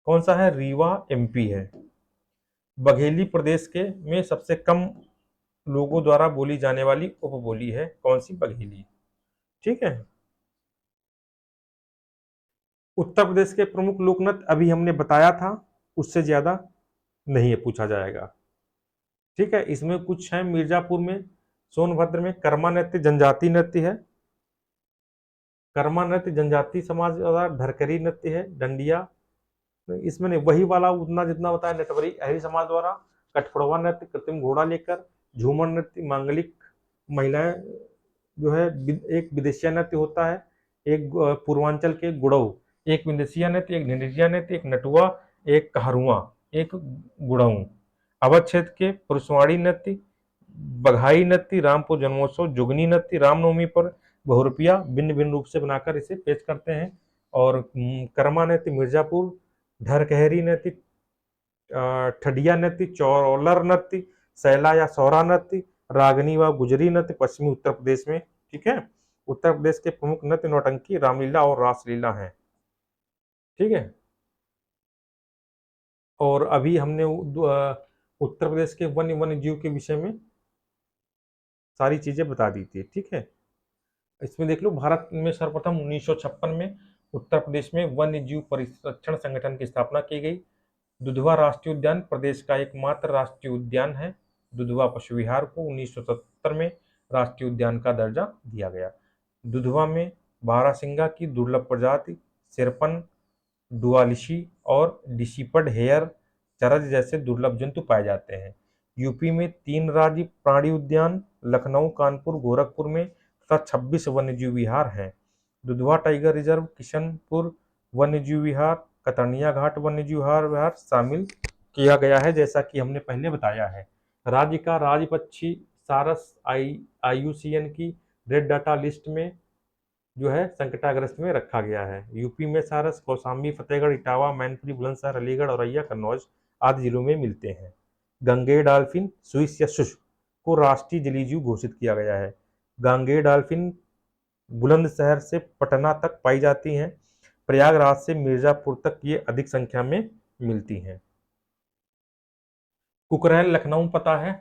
कौन सा है? रीवा एमपी है। बघेली प्रदेश के में सबसे कम लोगों द्वारा बोली जाने वाली उपबोली है। कौन सी? बघेली। ठीक है, उत्तर प्रदेश के प्रमुख लोकनृत्य अभी हमने बताया था, उससे ज्यादा नहीं पूछा जाएगा। ठीक है, इसमें कुछ है। मिर्जापुर में, सोनभद्र में कर्मा नृत्य जनजाति नृत्य है। कर्मा नृत्य जनजाति समाज द्वारा, धरकरी नृत्य है, डंडिया इसमें नहीं, वही वाला उतना जितना बताया नटवरी अहरी समाज द्वारा। कठफोड़वा नृत्य कृत्रिम घोड़ा लेकर, झूमर नृत्य मांगलिक महिलाएं जो है, एक विदेशिया नृत्य होता है, एक पूर्वांचल के गुड़ऊ, एक विदेशिया नृत्य, एक निंदिया नृत्य, एक नटुआ, एक कहारुआ, एक गुड़ऊ। अवध क्षेत्र के पुरुषवाड़ी नृत्य, बघाई नृत्य, रामपुर जन्मोत्सव, जुगनी नृत्य, रामनवमी पर बहुरुपिया भिन्न भिन्न रूप से बनाकर इसे पेश करते हैं। और कर्मा नृत्य मिर्जापुर, ढरकहरी नृत्य, ठडिया नृत्य, चौलर नृत्य, सैला या सौरा नृत्य, रागनी व गुजरी नृत्य पश्चिमी उत्तर प्रदेश में। ठीक है, उत्तर प्रदेश के प्रमुख नृत्य नौटंकी, रामलीला और रासलीला हैं। ठीक है, और अभी हमने उत्तर प्रदेश के वन्य जीव के विषय में सारी चीजें बता दी थी। ठीक है, इसमें देख लो, भारत में सर्वप्रथम 1956 में उत्तर प्रदेश में वन्य जीव परिरक्षण संगठन की स्थापना की गई। दुधवा राष्ट्रीय उद्यान प्रदेश का एकमात्र राष्ट्रीय उद्यान है। दुधवा पशु विहार को 1970 में राष्ट्रीय उद्यान का दर्जा दिया गया। दुधवा में बारहसिंगा की दुर्लभ प्रजाति सिरपन, डुआलिशी और डिसिपड हेयर चरज जैसे दुर्लभ जंतु पाए जाते हैं। यूपी में 3 राज्य प्राणी उद्यान लखनऊ, कानपुर, गोरखपुर में तथा 26 वन्यजीव विहार हैं। दुधवा टाइगर रिजर्व, किशनपुर वन्यजीव विहार, कतर्निया घाट वन्यजीव विहार शामिल किया गया है, जैसा कि हमने पहले बताया है। राज्य का राज पक्षी सारस IUCN की रेड डाटा लिस्ट में जो है संकटाग्रस्त में रखा गया है। यूपी में सारस कौशाम्बी, फतेहगढ़, इटावा, मैनपुरी, बुलंदशहर, अलीगढ़, औरैया, कन्नौज आदि जिलों में मिलते हैं। गंगेय डॉल्फिन स्विस या शुष्क को राष्ट्रीय जलीय जीव घोषित किया गया है। गांगेय डॉल्फिन बुलंदशहर से पटना तक पाई जाती हैं। प्रयागराज से मिर्जापुर तक ये अधिक संख्या में मिलती हैं। कुकरैल लखनऊ पता है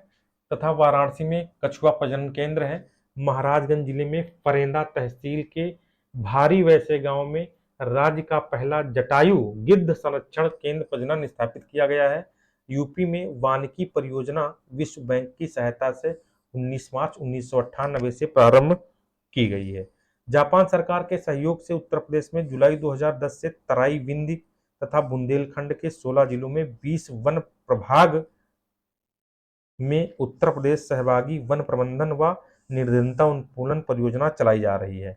तथा वाराणसी में कछुआ प्रजनन केंद्र है। महाराजगंज जिले में फरेंदा तहसील के भारी वैसे गांव में राज्य का पहला जटायु गिद्ध संरक्षण केंद्र प्रजनन स्थापित किया गया है। यूपी में वानिकी परियोजना विश्व बैंक की सहायता से 19 मार्च 1998 से प्रारंभ की गई है। जापान सरकार के सहयोग से उत्तर प्रदेश में जुलाई 2010 से तराई, विंध्य तथा बुंदेलखंड के 16 जिलों में 20 वन प्रभाग में उत्तर प्रदेश सहभागी वन प्रबंधन व निर्धनता उन्मूलन परियोजना चलाई जा रही है।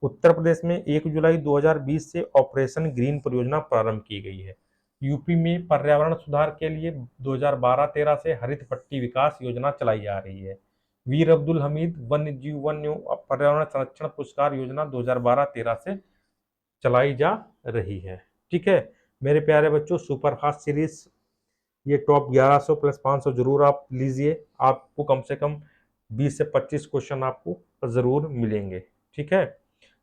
उत्तर प्रदेश में 1 जुलाई 2020 से ऑपरेशन ग्रीन परियोजना प्रारंभ की गई है। यूपी में पर्यावरण सुधार के लिए 2012-13 से हरित पट्टी विकास योजना चलाई जा रही है। वीर अब्दुल हमीद वन्य जीव वन पर्यावरण संरक्षण पुरस्कार योजना 2012-13 से चलाई जा रही है। ठीक है मेरे प्यारे बच्चों, सुपरफास्ट सीरीज ये टॉप 1100 प्लस 500 जरूर आप लीजिए। आपको कम से कम 20 से 25 क्वेश्चन आपको जरूर मिलेंगे। ठीक है,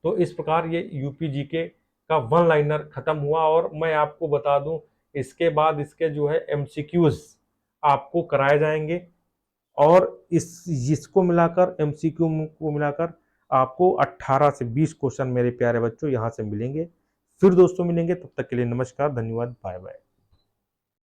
तो इस प्रकार ये यूपी जीके का वन लाइनर खत्म हुआ। और मैं आपको बता दूं इसके बाद इसके जो है MCQs आपको कराए जाएंगे और इसको मिलाकर MCQ को मिलाकर आपको 18 से 20 क्वेश्चन मेरे प्यारे बच्चों यहाँ से मिलेंगे। फिर दोस्तों मिलेंगे, तब तक के लिए नमस्कार, धन्यवाद, बाय बाय।